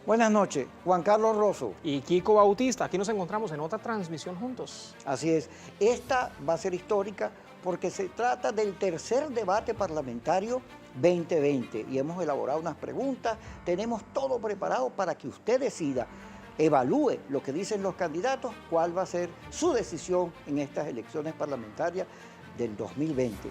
Buenas noches, Juan Carlos Rosso. Y Kiko Bautista, aquí nos encontramos en otra transmisión juntos. Así es, esta va a ser histórica porque se trata del tercer debate parlamentario 2020 y hemos elaborado unas preguntas, tenemos todo preparado para que usted decida, evalúe lo que dicen los candidatos, cuál va a ser su decisión en estas elecciones parlamentarias del 2020.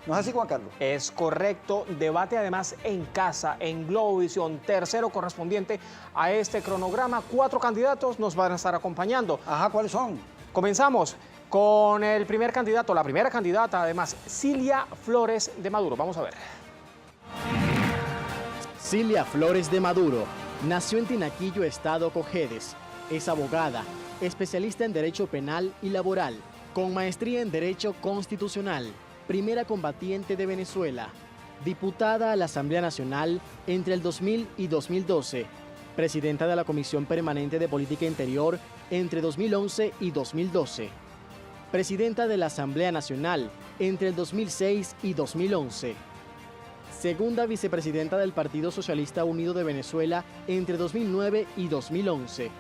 ¿No es así, Juan Carlos? Es correcto, debate además en casa, en Globovisión, tercero correspondiente a este cronograma. 4 candidatos nos van a estar acompañando. Ajá, ¿cuáles son? Comenzamos con el primer candidato, la primera candidata además, Cilia Flores de Maduro. Vamos a ver. Cilia Flores de Maduro nació en Tinaquillo, Estado Cojedes. Es abogada, especialista en Derecho Penal y Laboral, con maestría en Derecho Constitucional. Primera combatiente de Venezuela, diputada a la Asamblea Nacional entre el 2000 y 2012, presidenta de la Comisión Permanente de Política Interior entre 2011 y 2012, presidenta de la Asamblea Nacional entre el 2006 y 2011, segunda vicepresidenta del Partido Socialista Unido de Venezuela entre 2009 y 2011,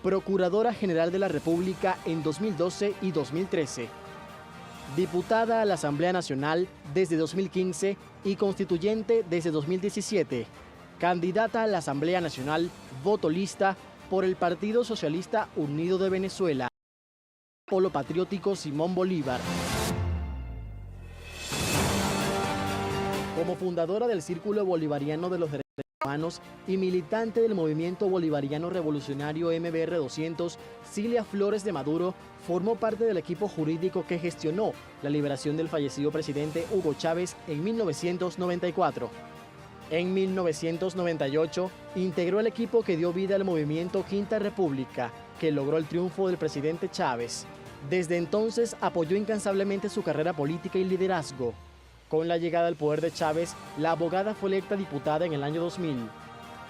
procuradora general de la República en 2012 y 2013, diputada a la Asamblea Nacional desde 2015 y constituyente desde 2017, candidata a la Asamblea Nacional, voto lista por el Partido Socialista Unido de Venezuela, Polo Patriótico Simón Bolívar. Como fundadora del Círculo Bolivariano de los Derechos Humanos y militante del Movimiento Bolivariano Revolucionario MBR 200, Cilia Flores de Maduro formó parte del equipo jurídico que gestionó la liberación del fallecido presidente Hugo Chávez en 1994. En 1998 integró el equipo que dio vida al movimiento Quinta República, que logró el triunfo del presidente Chávez. Desde entonces apoyó incansablemente su carrera política y liderazgo. Con la llegada al poder de Chávez, la abogada fue electa diputada en el año 2000.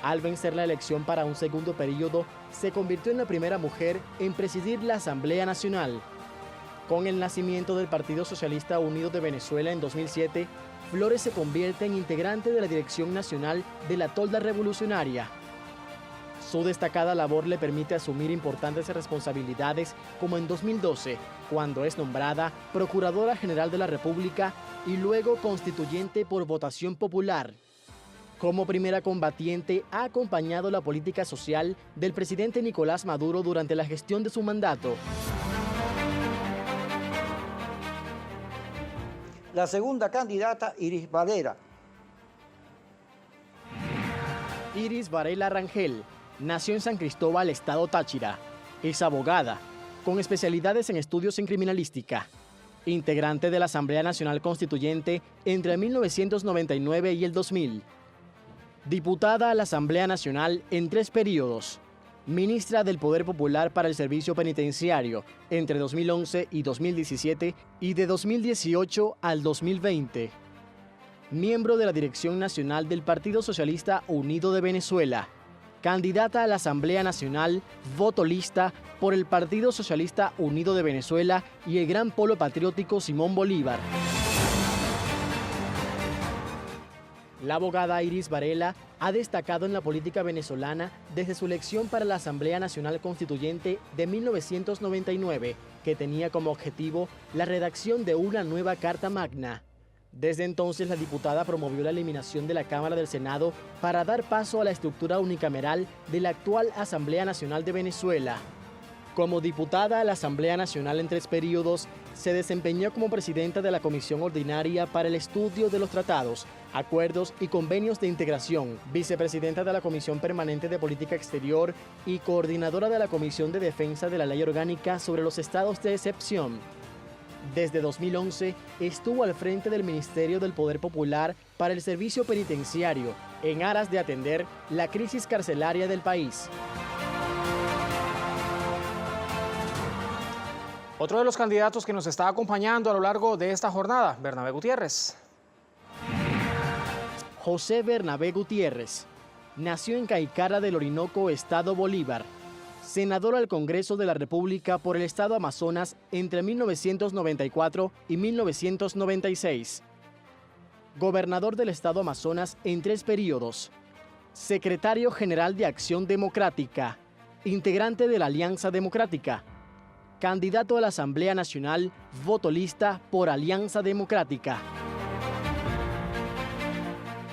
Al vencer la elección para un segundo periodo, se convirtió en la primera mujer en presidir la Asamblea Nacional. Con el nacimiento del Partido Socialista Unido de Venezuela en 2007, Flores se convierte en integrante de la Dirección Nacional de la Tolda Revolucionaria. Su destacada labor le permite asumir importantes responsabilidades, como en 2012, cuando es nombrada Procuradora General de la República y luego constituyente por votación popular. Como primera combatiente, ha acompañado la política social del presidente Nicolás Maduro durante la gestión de su mandato. La segunda candidata, Iris Varela. Iris Varela Rangel nació en San Cristóbal, Estado Táchira. Es abogada, con especialidades en estudios en criminalística. Integrante de la Asamblea Nacional Constituyente entre 1999 y el 2000. Diputada a la Asamblea Nacional en 3 periodos. Ministra del Poder Popular para el Servicio Penitenciario entre 2011 y 2017 y de 2018 al 2020. Miembro de la Dirección Nacional del Partido Socialista Unido de Venezuela. Candidata a la Asamblea Nacional, voto lista por el Partido Socialista Unido de Venezuela y el Gran Polo Patriótico Simón Bolívar. La abogada Iris Varela ha destacado en la política venezolana desde su elección para la Asamblea Nacional Constituyente de 1999, que tenía como objetivo la redacción de una nueva Carta Magna. Desde entonces, la diputada promovió la eliminación de la Cámara del Senado para dar paso a la estructura unicameral de la actual Asamblea Nacional de Venezuela. Como diputada a la Asamblea Nacional en 3 periodos, se desempeñó como presidenta de la Comisión Ordinaria para el Estudio de los Tratados, Acuerdos y Convenios de Integración, vicepresidenta de la Comisión Permanente de Política Exterior y coordinadora de la Comisión de Defensa de la Ley Orgánica sobre los Estados de Excepción. Desde 2011 estuvo al frente del Ministerio del Poder Popular para el Servicio Penitenciario, en aras de atender la crisis carcelaria del país. Otro de los candidatos que nos está acompañando a lo largo de esta jornada, Bernabé Gutiérrez. José Bernabé Gutiérrez nació en Caicara del Orinoco, Estado Bolívar. Senador al Congreso de la República por el Estado Amazonas entre 1994 y 1996. Gobernador del Estado Amazonas en 3 periodos. secretario general de Acción Democrática, integrante de la Alianza Democrática, candidato a la Asamblea Nacional, voto lista por Alianza Democrática.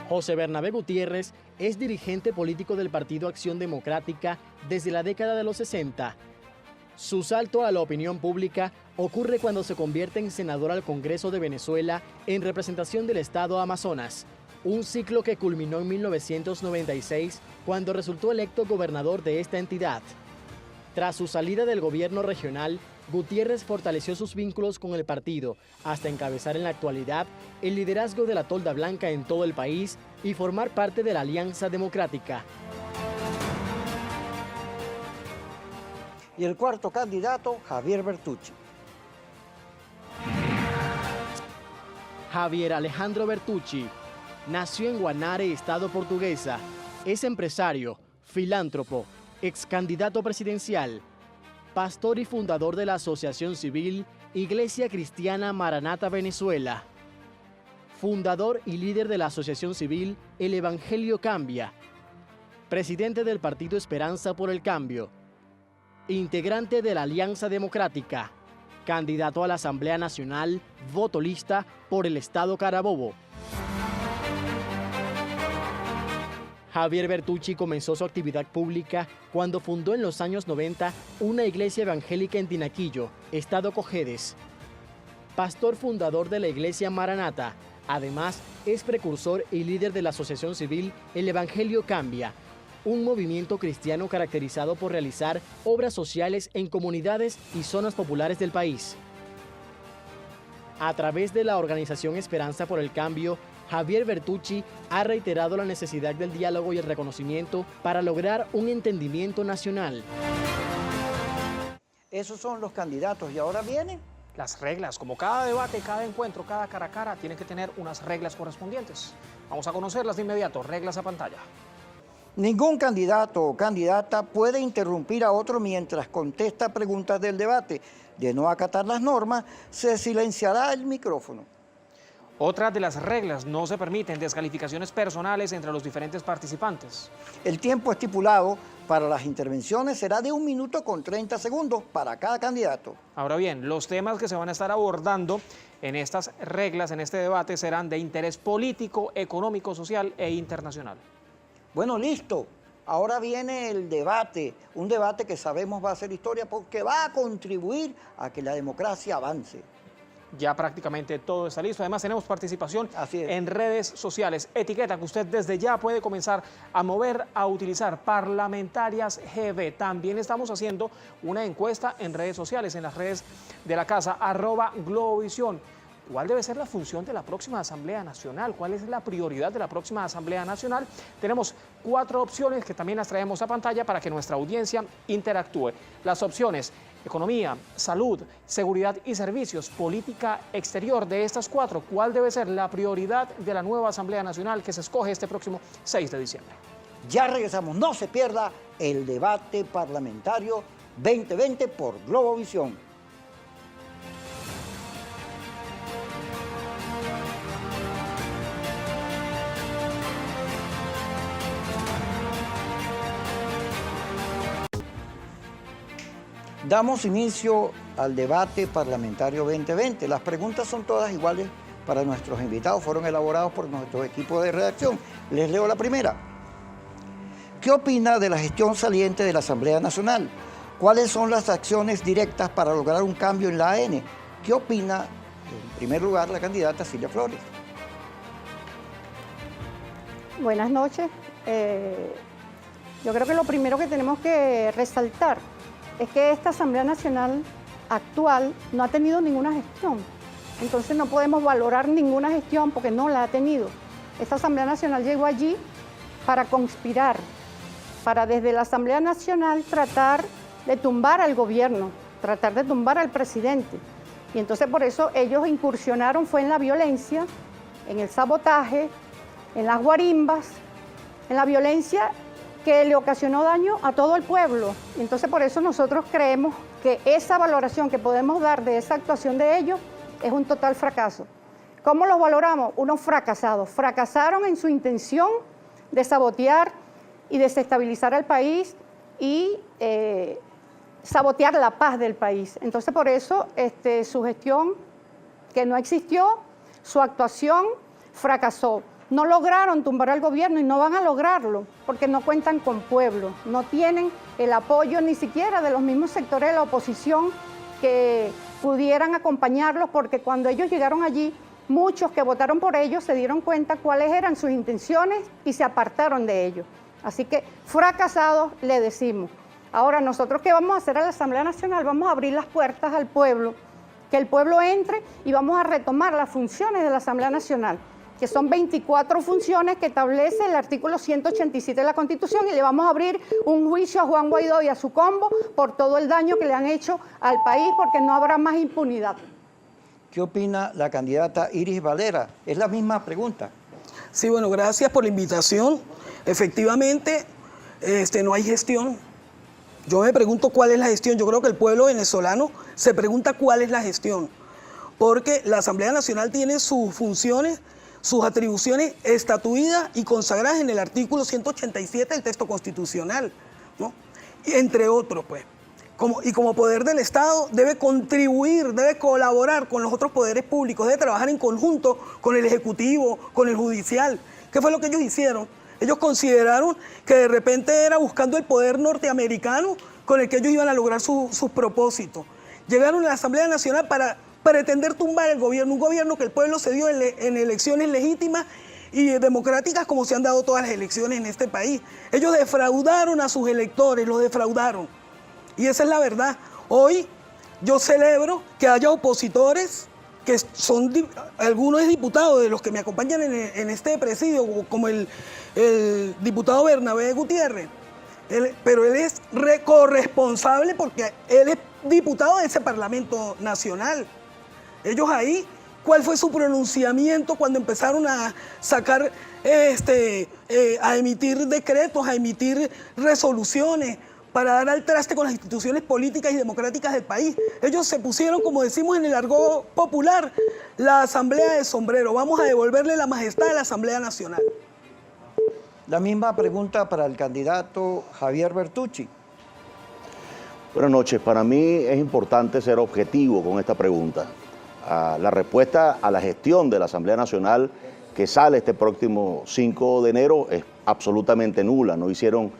José Bernabé Gutiérrez es dirigente político del Partido Acción Democrática desde la década de los 60. Su salto a la opinión pública ocurre cuando se convierte en senador al Congreso de Venezuela en representación del Estado Amazonas, un ciclo que culminó en 1996 cuando resultó electo gobernador de esta entidad. Tras su salida del gobierno regional, Gutiérrez fortaleció sus vínculos con el partido hasta encabezar en la actualidad el liderazgo de la Tolda Blanca en todo el país y formar parte de la Alianza Democrática. Y el cuarto candidato, Javier Bertucci. Javier Alejandro Bertucci nació en Guanare, Estado Portuguesa. Es empresario, filántropo, ex candidato presidencial, pastor y fundador de la asociación civil Iglesia Cristiana Maranata Venezuela. Fundador y líder de la asociación civil El Evangelio Cambia. Presidente del Partido Esperanza por el Cambio. Integrante de la Alianza Democrática, candidato a la Asamblea Nacional, voto lista por el Estado Carabobo. Javier Bertucci comenzó su actividad pública cuando fundó en los años 90 una iglesia evangélica en Tinaquillo, Estado Cojedes. Pastor fundador de la Iglesia Maranata, además es precursor y líder de la asociación civil El Evangelio Cambia, un movimiento cristiano caracterizado por realizar obras sociales en comunidades y zonas populares del país. A través de la organización Esperanza por el Cambio, Javier Bertucci ha reiterado la necesidad del diálogo y el reconocimiento para lograr un entendimiento nacional. Esos son los candidatos y ahora vienen las reglas. Como cada debate, cada encuentro, cada cara a cara, tienen que tener unas reglas correspondientes. Vamos a conocerlas de inmediato. Reglas a pantalla. Ningún candidato o candidata puede interrumpir a otro mientras contesta preguntas del debate. De no acatar las normas, se silenciará el micrófono. Otras de las reglas: no se permiten descalificaciones personales entre los diferentes participantes. El tiempo estipulado para las intervenciones será de 1 minuto con 30 segundos para cada candidato. Ahora bien, los temas que se van a estar abordando en estas reglas, en este debate, serán de interés político, económico, social e internacional. Bueno, listo. Ahora viene el debate, un debate que sabemos va a ser historia porque va a contribuir a que la democracia avance. Ya prácticamente todo está listo. Además, tenemos participación en redes sociales. Etiqueta que usted desde ya puede comenzar a mover, a utilizar Parlamentarias GB. También estamos haciendo una encuesta en redes sociales, en las redes de la casa, @Globovisión. ¿Cuál debe ser la función de la próxima Asamblea Nacional? ¿Cuál es la prioridad de la próxima Asamblea Nacional? Tenemos 4 opciones que también las traemos a pantalla para que nuestra audiencia interactúe. Las opciones: economía, salud, seguridad y servicios, política exterior. De estas 4, ¿cuál debe ser la prioridad de la nueva Asamblea Nacional que se escoge este próximo 6 de diciembre? Ya regresamos, no se pierda el debate parlamentario 2020 por Globovisión. Damos inicio al debate parlamentario 2020. Las preguntas son todas iguales para nuestros invitados, fueron elaborados por nuestro equipo de redacción. Les leo la primera. ¿Qué opina de la gestión saliente de la Asamblea Nacional? ¿Cuáles son las acciones directas para lograr un cambio en la AN? ¿Qué opina, en primer lugar, la candidata Cilia Flores? Buenas noches. Yo creo que lo primero que tenemos que resaltar es que esta Asamblea Nacional actual no ha tenido ninguna gestión. Entonces no podemos valorar ninguna gestión porque no la ha tenido. Esta Asamblea Nacional llegó allí para conspirar, para desde la Asamblea Nacional tratar de tumbar al gobierno, tratar de tumbar al presidente. Y entonces por eso ellos incursionaron, fue en la violencia, en el sabotaje, en las guarimbas, en la violencia que le ocasionó daño a todo el pueblo. Entonces por eso nosotros creemos que esa valoración que podemos dar de esa actuación de ellos es un total fracaso. ¿Cómo los valoramos? Unos fracasados. Fracasaron en su intención de sabotear y desestabilizar al país y sabotear la paz del país. Entonces, por eso su gestión, que no existió, su actuación fracasó. No lograron tumbar al gobierno y no van a lograrlo porque no cuentan con pueblo, no tienen el apoyo ni siquiera de los mismos sectores de la oposición que pudieran acompañarlos, porque cuando ellos llegaron allí, muchos que votaron por ellos se dieron cuenta cuáles eran sus intenciones y se apartaron de ellos. Así que fracasados le decimos. Ahora, ¿nosotros qué vamos a hacer a la Asamblea Nacional? Vamos a abrir las puertas al pueblo, que el pueblo entre y vamos a retomar las funciones de la Asamblea Nacional, que son 24 funciones que establece el artículo 187 de la Constitución, y le vamos a abrir un juicio a Juan Guaidó y a su combo por todo el daño que le han hecho al país, porque no habrá más impunidad. ¿Qué opina la candidata Iris Valera? Es la misma pregunta. Sí, bueno, gracias por la invitación. Efectivamente, no hay gestión. Yo me pregunto cuál es la gestión. Yo creo que el pueblo venezolano se pregunta cuál es la gestión, porque la Asamblea Nacional tiene sus funciones, sus atribuciones estatuidas y consagradas en el artículo 187 del texto constitucional, ¿no? Y entre otros, pues. Como poder del Estado debe contribuir, debe colaborar con los otros poderes públicos, debe trabajar en conjunto con el Ejecutivo, con el Judicial. ¿Qué fue lo que ellos hicieron? Ellos consideraron que de repente era buscando el poder norteamericano con el que ellos iban a lograr sus propósitos. Llegaron a la Asamblea Nacional para pretender tumbar el gobierno, un gobierno que el pueblo se dio en elecciones legítimas y democráticas, como se han dado todas las elecciones en este país. Ellos defraudaron a sus electores, los defraudaron. Y esa es la verdad. Hoy yo celebro que haya opositores, que son algunos diputados de los que me acompañan en este presidio, como el diputado Bernabé Gutiérrez, pero él es corresponsable porque él es diputado de ese Parlamento Nacional. Ellos ahí, ¿cuál fue su pronunciamiento cuando empezaron a sacar, a emitir decretos, a emitir resoluciones para dar al traste con las instituciones políticas y democráticas del país? Ellos se pusieron, como decimos en el argot popular, la asamblea de sombrero. Vamos a devolverle la majestad a la Asamblea Nacional. La misma pregunta para el candidato Javier Bertucci. Buenas noches. Para mí es importante ser objetivo con esta pregunta. La respuesta a la gestión de la Asamblea Nacional que sale este próximo 5 de enero es absolutamente nula. No hicieron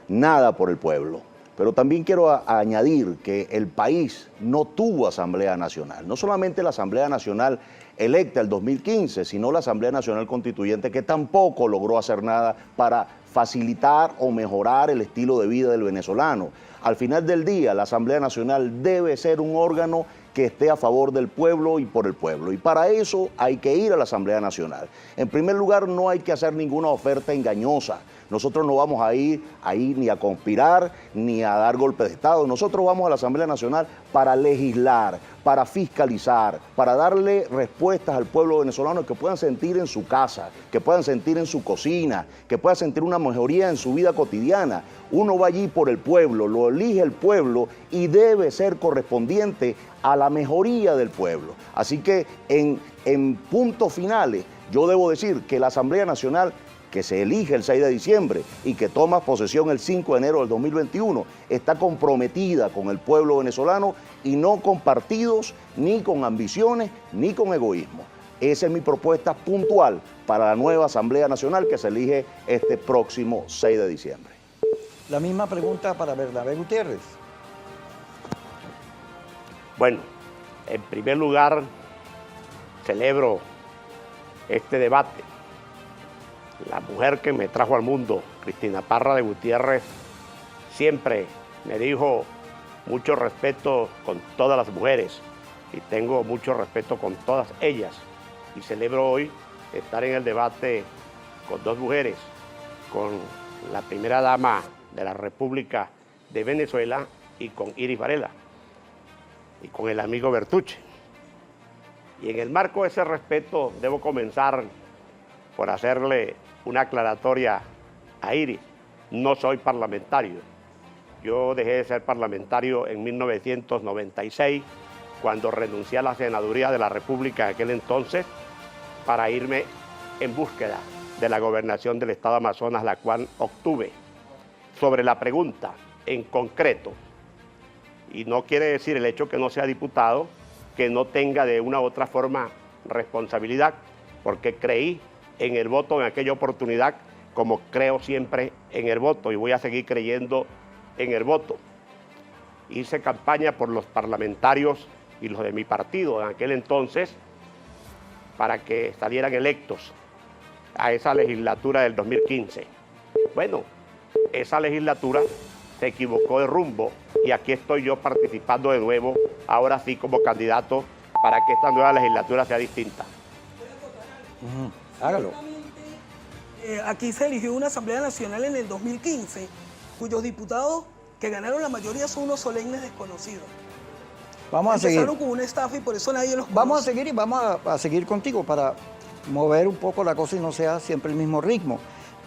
nada por el pueblo. Pero también quiero añadir que el país no tuvo Asamblea Nacional. No solamente la Asamblea Nacional electa el 2015, sino la Asamblea Nacional Constituyente, que tampoco logró hacer nada para facilitar o mejorar el estilo de vida del venezolano. Al final del día, la Asamblea Nacional debe ser un órgano que esté a favor del pueblo y por el pueblo. Y para eso hay que ir a la Asamblea Nacional. En primer lugar, no hay que hacer ninguna oferta engañosa. Nosotros no vamos a ir ahí ni a conspirar, ni a dar golpes de Estado. Nosotros vamos a la Asamblea Nacional para legislar, para fiscalizar, para darle respuestas al pueblo venezolano que puedan sentir en su casa, que puedan sentir en su cocina, que puedan sentir una mejoría en su vida cotidiana. Uno va allí por el pueblo, lo elige el pueblo y debe ser correspondiente a la mejoría del pueblo. Así que en puntos finales, yo debo decir que la Asamblea Nacional, que se elige el 6 de diciembre y que toma posesión el 5 de enero del 2021, está comprometida con el pueblo venezolano y no con partidos, ni con ambiciones, ni con egoísmo. Esa es mi propuesta puntual para la nueva Asamblea Nacional que se elige este próximo 6 de diciembre. La misma pregunta para Bernabé Gutiérrez. Bueno, en primer lugar, celebro este debate. La mujer que me trajo al mundo, Cristina Parra de Gutiérrez, siempre me dijo mucho respeto con todas las mujeres y tengo mucho respeto con todas ellas. Y celebro hoy estar en el debate con dos mujeres, con la primera dama de la República de Venezuela y con Iris Varela y con el amigo Bertucci. Y en el marco de ese respeto debo comenzar por hacerle una aclaratoria a Iris. No soy parlamentario. Yo dejé de ser parlamentario en 1996, cuando renuncié a la senaduría de la República en aquel entonces para irme en búsqueda de la gobernación del Estado Amazonas, la cual obtuve sobre la pregunta en concreto, y no quiere decir el hecho que no sea diputado, que no tenga de una u otra forma responsabilidad, porque creí en el voto en aquella oportunidad, como creo siempre en el voto, y voy a seguir creyendo en el voto. Hice campaña por los parlamentarios y los de mi partido en aquel entonces para que salieran electos a esa legislatura del 2015. Bueno, esa legislatura se equivocó de rumbo y aquí estoy yo participando de nuevo, ahora sí como candidato, para que esta nueva legislatura sea distinta. Hágalo. Aquí se eligió una Asamblea Nacional en el 2015, cuyos diputados que ganaron la mayoría son unos solemnes desconocidos. Vamos a seguir. Empezaron con una estafa y por eso nadie los conoce. Vamos a seguir y vamos a seguir contigo para mover un poco la cosa y no sea siempre el mismo ritmo.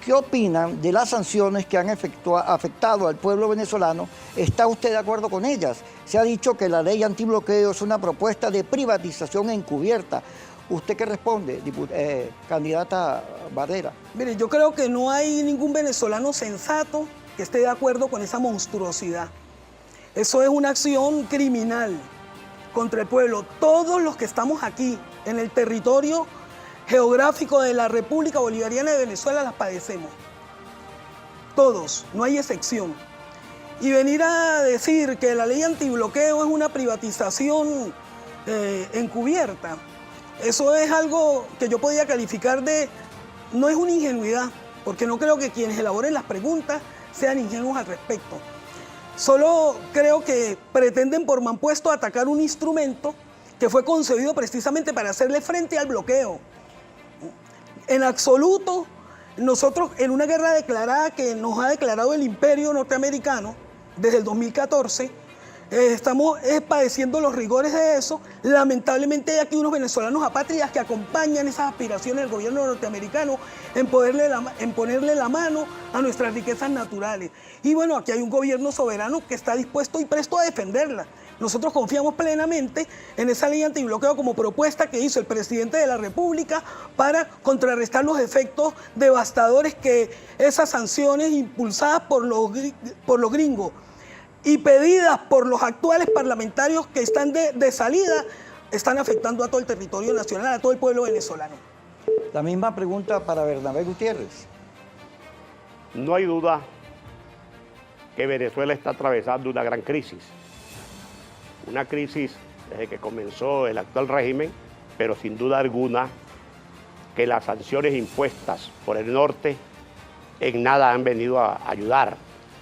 ¿Qué opinan de las sanciones que han afectado al pueblo venezolano? ¿Está usted de acuerdo con ellas? Se ha dicho que la ley antibloqueo es una propuesta de privatización encubierta. ¿Usted qué responde, candidata Barrera? Mire, yo creo que no hay ningún venezolano sensato que esté de acuerdo con esa monstruosidad. Eso es una acción criminal contra el pueblo. Todos los que estamos aquí en el territorio geográfico de la República Bolivariana de Venezuela las padecemos. Todos, no hay excepción. Y venir a decir que la ley antibloqueo es una privatización encubierta, eso es algo que yo podría calificar de, no es una ingenuidad, porque no creo que quienes elaboren las preguntas sean ingenuos al respecto. Solo creo que pretenden por mampuesto atacar un instrumento que fue concebido precisamente para hacerle frente al bloqueo. En absoluto, nosotros en una guerra declarada que nos ha declarado el imperio norteamericano desde el 2014, estamos padeciendo los rigores de eso. Lamentablemente hay aquí unos venezolanos apátridas que acompañan esas aspiraciones del gobierno norteamericano en ponerle la mano a nuestras riquezas naturales. Y bueno, aquí hay un gobierno soberano que está dispuesto y presto a defenderla. Nosotros confiamos plenamente en esa ley antibloqueo como propuesta que hizo el presidente de la República para contrarrestar los efectos devastadores que esas sanciones impulsadas por los gringos y pedidas por los actuales parlamentarios que están de salida, están afectando a todo el territorio nacional, a todo el pueblo venezolano. La misma pregunta para Bernabé Gutiérrez. No hay duda que Venezuela está atravesando una gran crisis. Una crisis desde que comenzó el actual régimen, pero sin duda alguna que las sanciones impuestas por el norte en nada han venido a ayudar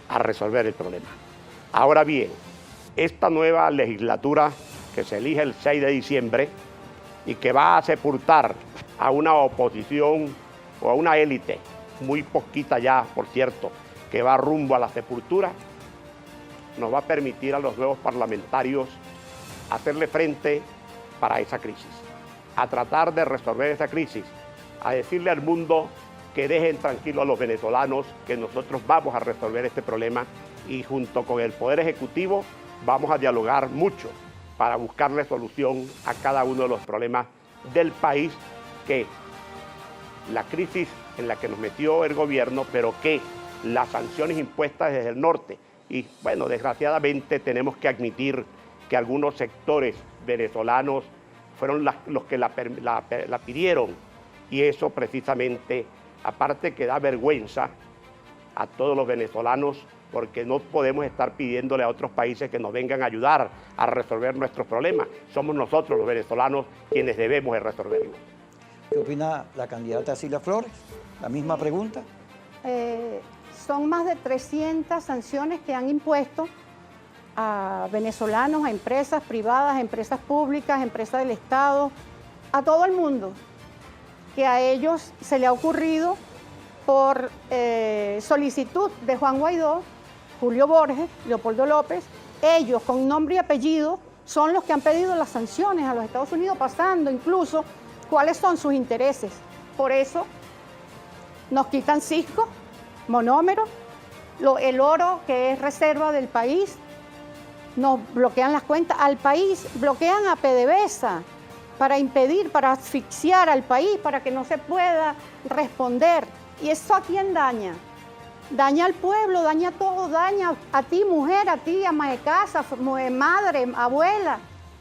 a resolver el problema. Ahora bien, esta nueva legislatura que se elige el 6 de diciembre y que va a sepultar a una oposición o a una élite, muy poquita ya, por cierto, que va rumbo a la sepultura, nos va a permitir a los nuevos parlamentarios hacerle frente para esa crisis, a tratar de resolver esa crisis, a decirle al mundo que dejen tranquilos a los venezolanos, que nosotros vamos a resolver este problema y junto con el Poder Ejecutivo vamos a dialogar mucho para buscarle solución a cada uno de los problemas del país, que la crisis en la que nos metió el gobierno, pero que las sanciones impuestas desde el norte. Y bueno, desgraciadamente tenemos que admitir que algunos sectores venezolanos fueron los que la pidieron. Y eso precisamente, aparte que da vergüenza a todos los venezolanos, porque no podemos estar pidiéndole a otros países que nos vengan a ayudar a resolver nuestros problemas. Somos nosotros los venezolanos quienes debemos de resolverlos. ¿Qué opina la candidata Cilia Flores? La misma pregunta. Son más de 300 sanciones que han impuesto a venezolanos, a empresas privadas, a empresas públicas, a empresas del Estado, a todo el mundo, que a ellos se le ha ocurrido por solicitud de Juan Guaidó, Julio Borges, Leopoldo López. Ellos, con nombre y apellido, son los que han pedido las sanciones a los Estados Unidos, pasando incluso cuáles son sus intereses. Por eso nos quitan Cisco, Monómero, el oro que es reserva del país, nos bloquean las cuentas al país, bloquean a PDVSA para impedir, para asfixiar al país, para que no se pueda responder. ¿Y eso a quién daña? daña al pueblo, daña todo, daña a ti mujer, a ti ama de casa, madre, abuela,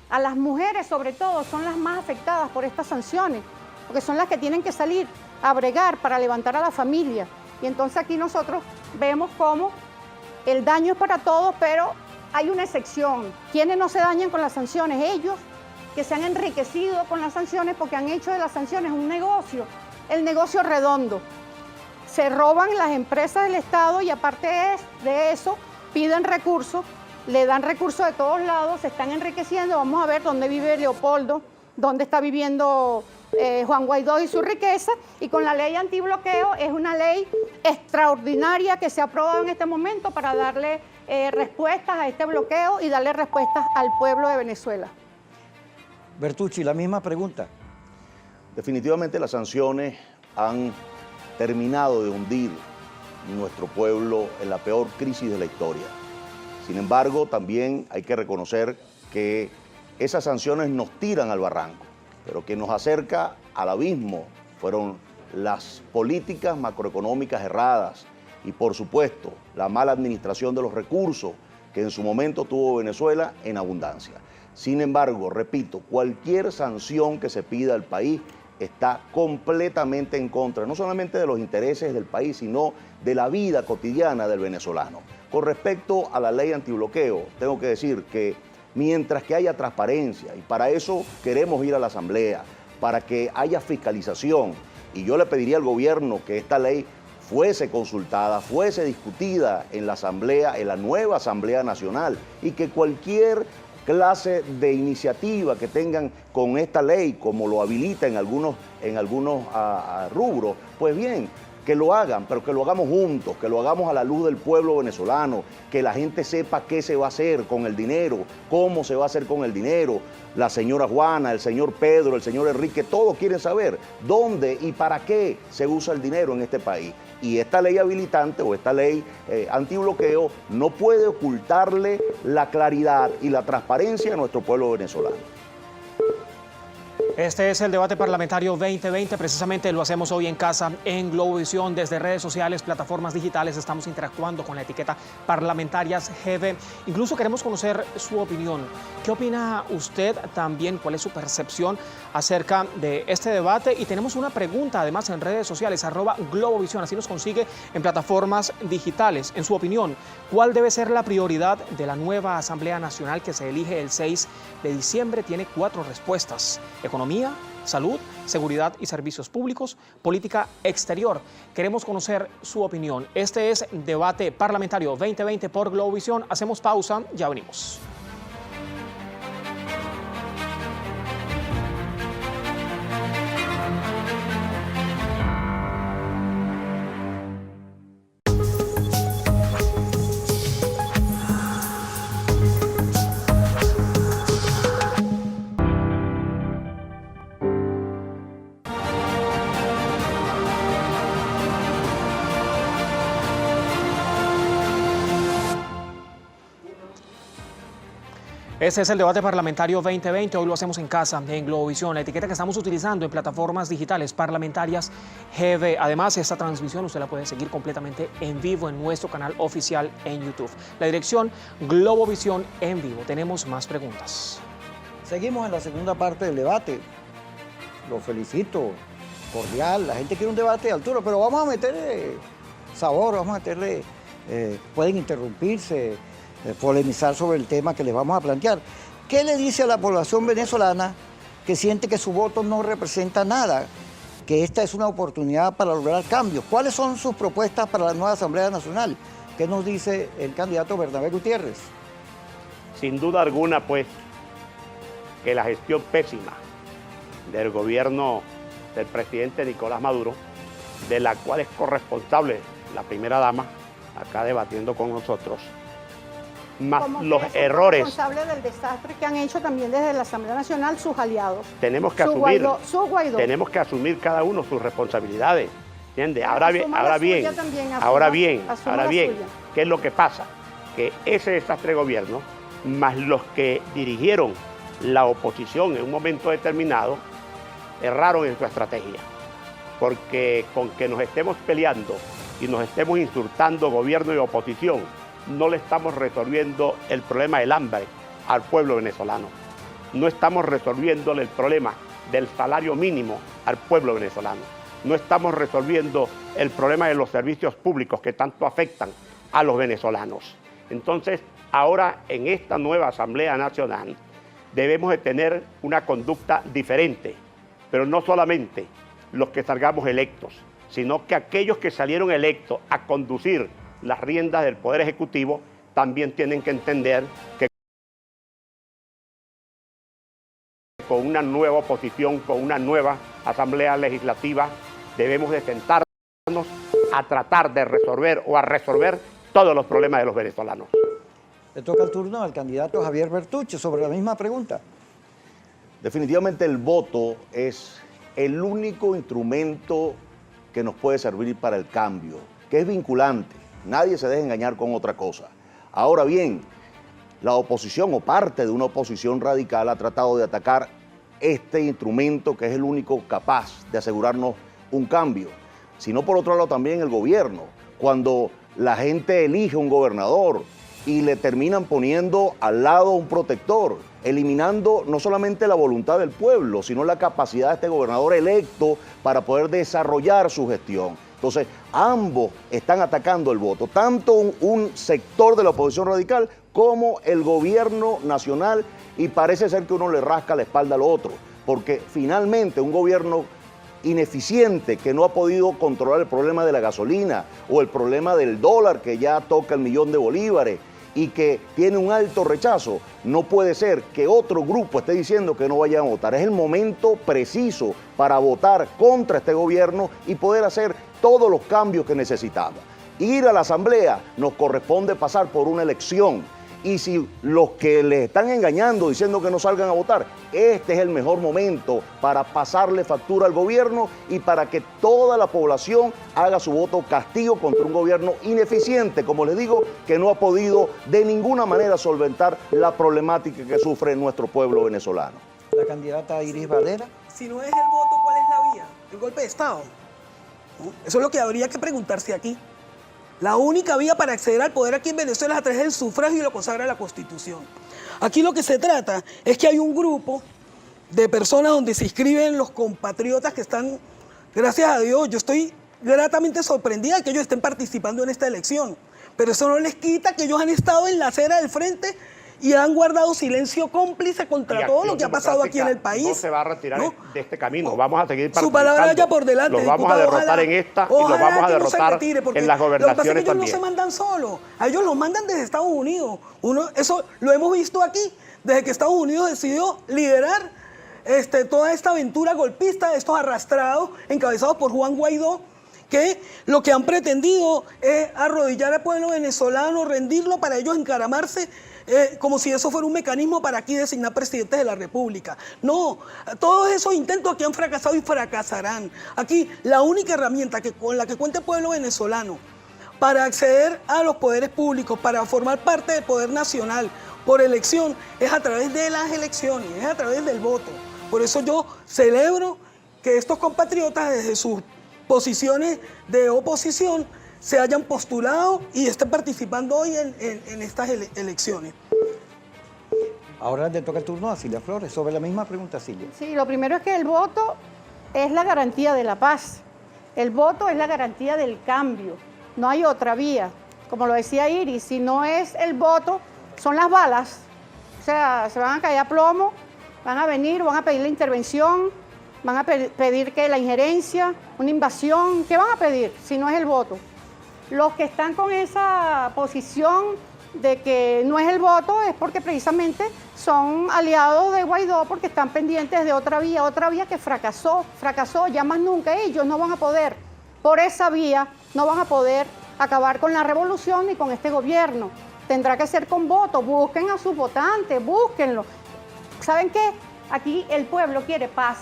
a las mujeres sobre todo, son las más afectadas por estas sanciones, porque son las que tienen que salir a bregar para levantar a la familia. Y entonces aquí nosotros vemos cómo el daño es para todos, pero hay una excepción. ¿Quiénes no se dañan con las sanciones? Ellos que se han enriquecido con las sanciones porque han hecho de las sanciones un negocio, el negocio redondo. Se roban las empresas del Estado y aparte de eso piden recursos, le dan recursos de todos lados, se están enriqueciendo. Vamos a ver dónde vive Leopoldo, dónde está viviendo Juan Guaidó y su riqueza, y con la ley antibloqueo es una ley extraordinaria que se ha aprobado en este momento para darle respuestas a este bloqueo y darle respuestas al pueblo de Venezuela. Bertucci, la misma pregunta. Definitivamente las sanciones han terminado de hundir nuestro pueblo en la peor crisis de la historia. Sin embargo, también hay que reconocer que esas sanciones nos tiran al barranco, pero que nos acerca al abismo fueron las políticas macroeconómicas erradas y, por supuesto, la mala administración de los recursos que en su momento tuvo Venezuela en abundancia. Sin embargo, repito, cualquier sanción que se pida al país está completamente en contra, no solamente de los intereses del país, sino de la vida cotidiana del venezolano. Con respecto a la ley antibloqueo, tengo que decir que mientras que haya transparencia, y para eso queremos ir a la Asamblea, para que haya fiscalización, y yo le pediría al gobierno que esta ley fuese consultada, fuese discutida en la Asamblea, en la nueva Asamblea Nacional, y que cualquier clase de iniciativa que tengan con esta ley, como lo habilita en algunos rubros, pues bien, que lo hagan, pero que lo hagamos juntos, que lo hagamos a la luz del pueblo venezolano, que la gente sepa qué se va a hacer con el dinero, cómo se va a hacer con el dinero. La señora Juana, el señor Pedro, el señor Enrique, todos quieren saber dónde y para qué se usa el dinero en este país. Y esta ley habilitante o esta ley antibloqueo no puede ocultarle la claridad y la transparencia a nuestro pueblo venezolano. Este es el debate parlamentario 2020, precisamente lo hacemos hoy en casa en Globovisión, desde redes sociales, plataformas digitales, estamos interactuando con la etiqueta Parlamentarias GB. Incluso queremos conocer su opinión. ¿Qué opina usted también? ¿Cuál es su percepción acerca de este debate? Y tenemos una pregunta además en redes sociales, @Globovisión, así nos consigue en plataformas digitales. En su opinión, ¿cuál debe ser la prioridad de la nueva Asamblea Nacional que se elige el 6 de diciembre? Tiene 4 respuestas: economía, salud, seguridad y servicios públicos, política exterior. Queremos conocer su opinión. Este es Debate Parlamentario 2020 por Globovisión. Hacemos pausa, ya venimos. Este es el debate parlamentario 2020, hoy lo hacemos en casa, en Globovisión, la etiqueta que estamos utilizando en plataformas digitales Parlamentarias GB. Además, esta transmisión usted la puede seguir completamente en vivo en nuestro canal oficial en YouTube. La dirección Globovisión en vivo. Tenemos más preguntas. Seguimos en la segunda parte del debate. Lo felicito, cordial, la gente quiere un debate de altura, pero vamos a meterle sabor, vamos a meterle, pueden interrumpirse, polemizar sobre el tema que les vamos a plantear. ¿Qué le dice a la población venezolana que siente que su voto no representa nada? Que esta es una oportunidad para lograr cambios. ¿Cuáles son sus propuestas para la nueva Asamblea Nacional? ¿Qué nos dice el candidato Bernabé Gutiérrez? Sin duda alguna, pues, que la gestión pésima del gobierno del presidente Nicolás Maduro, de la cual es corresponsable la primera dama, acá debatiendo con nosotros, más como los que es errores. Responsable del desastre que han hecho también desde la Asamblea Nacional sus aliados. Tenemos que asumir, tenemos que asumir cada uno sus responsabilidades. ¿Entiendes? Ahora bien, ¿qué es lo que pasa? Que ese desastre de gobierno, más los que dirigieron la oposición en un momento determinado, erraron en su estrategia. Porque con que nos estemos peleando y nos estemos insultando gobierno y oposición, no le estamos resolviendo el problema del hambre al pueblo venezolano. No estamos resolviéndole el problema del salario mínimo al pueblo venezolano. No estamos resolviendo el problema de los servicios públicos que tanto afectan a los venezolanos. Entonces, ahora en esta nueva Asamblea Nacional debemos de tener una conducta diferente, pero no solamente los que salgamos electos, sino que aquellos que salieron electos a conducir las riendas del Poder Ejecutivo también tienen que entender que con una nueva oposición, con una nueva Asamblea Legislativa, debemos de sentarnos a tratar de resolver o a resolver todos los problemas de los venezolanos. Le toca el turno al candidato Javier Bertucci sobre la misma pregunta. Definitivamente el voto es el único instrumento que nos puede servir para el cambio, que es vinculante. Nadie se deja engañar con otra cosa. Ahora bien, la oposición o parte de una oposición radical ha tratado de atacar este instrumento que es el único capaz de asegurarnos un cambio, sino por otro lado también el gobierno. Cuando la gente elige un gobernador y le terminan poniendo al lado un protector, eliminando no solamente la voluntad del pueblo, sino la capacidad de este gobernador electo para poder desarrollar su gestión. Entonces, ambos están atacando el voto, tanto un sector de la oposición radical como el gobierno nacional, y parece ser que uno le rasca la espalda al otro, porque finalmente un gobierno ineficiente que no ha podido controlar el problema de la gasolina o el problema del dólar que ya toca el 1.000.000 de bolívares y que tiene un alto rechazo, no puede ser que otro grupo esté diciendo que no vayan a votar. Es el momento preciso para votar contra este gobierno y poder hacer todos los cambios que necesitamos. Ir a la Asamblea nos corresponde pasar por una elección. Y si los que les están engañando diciendo que no salgan a votar, este es el mejor momento para pasarle factura al gobierno y para que toda la población haga su voto castigo contra un gobierno ineficiente, como les digo, que no ha podido de ninguna manera solventar la problemática que sufre nuestro pueblo venezolano. La candidata Iris Valera. Si no es el voto, ¿cuál es la vía? El golpe de Estado. ¿No? Eso es lo que habría que preguntarse aquí. La única vía para acceder al poder aquí en Venezuela es a través del sufragio y lo consagra la Constitución. Aquí lo que se trata es que hay un grupo de personas donde se inscriben los compatriotas que están, gracias a Dios, yo estoy gratamente sorprendida de que ellos estén participando en esta elección, pero eso no les quita que ellos han estado en la acera del frente y han guardado silencio cómplice contra todo lo que ha pasado aquí en el país. No se va a retirar de este camino, vamos a seguir participando. Su palabra ya por delante. Los vamos a derrotar en esta y los vamos a derrotar en las gobernaciones también. Ellos no se mandan solos, a ellos los mandan desde Estados Unidos. Eso lo hemos visto aquí, desde que Estados Unidos decidió liderar toda esta aventura golpista de estos arrastrados, encabezados por Juan Guaidó, que lo que han pretendido es arrodillar al pueblo venezolano, rendirlo para ellos encaramarse como si eso fuera un mecanismo para aquí designar presidentes de la República. No, todos esos intentos aquí han fracasado y fracasarán. Aquí la única herramienta con la que cuenta el pueblo venezolano para acceder a los poderes públicos, para formar parte del poder nacional por elección, es a través de las elecciones, es a través del voto. Por eso yo celebro que estos compatriotas desde sus posiciones de oposición se hayan postulado y estén participando hoy en estas elecciones. Ahora le toca el turno a Cilia Flores. Sobre la misma pregunta, Cilia. Sí, lo primero es que el voto es la garantía de la paz. El voto es la garantía del cambio. No hay otra vía. Como lo decía Iris, si no es el voto, son las balas. O sea, se van a caer a plomo, van a venir, van a pedir la intervención, van a pedir que la injerencia, una invasión. ¿Qué van a pedir si no es el voto? Los que están con esa posición de que no es el voto es porque precisamente son aliados de Guaidó, porque están pendientes de otra vía que fracasó, ya más nunca. Ellos no van a poder, por esa vía, no van a poder acabar con la revolución ni con este gobierno. Tendrá que ser con voto. Busquen a sus votantes, búsquenlo. ¿Saben qué? Aquí el pueblo quiere paz.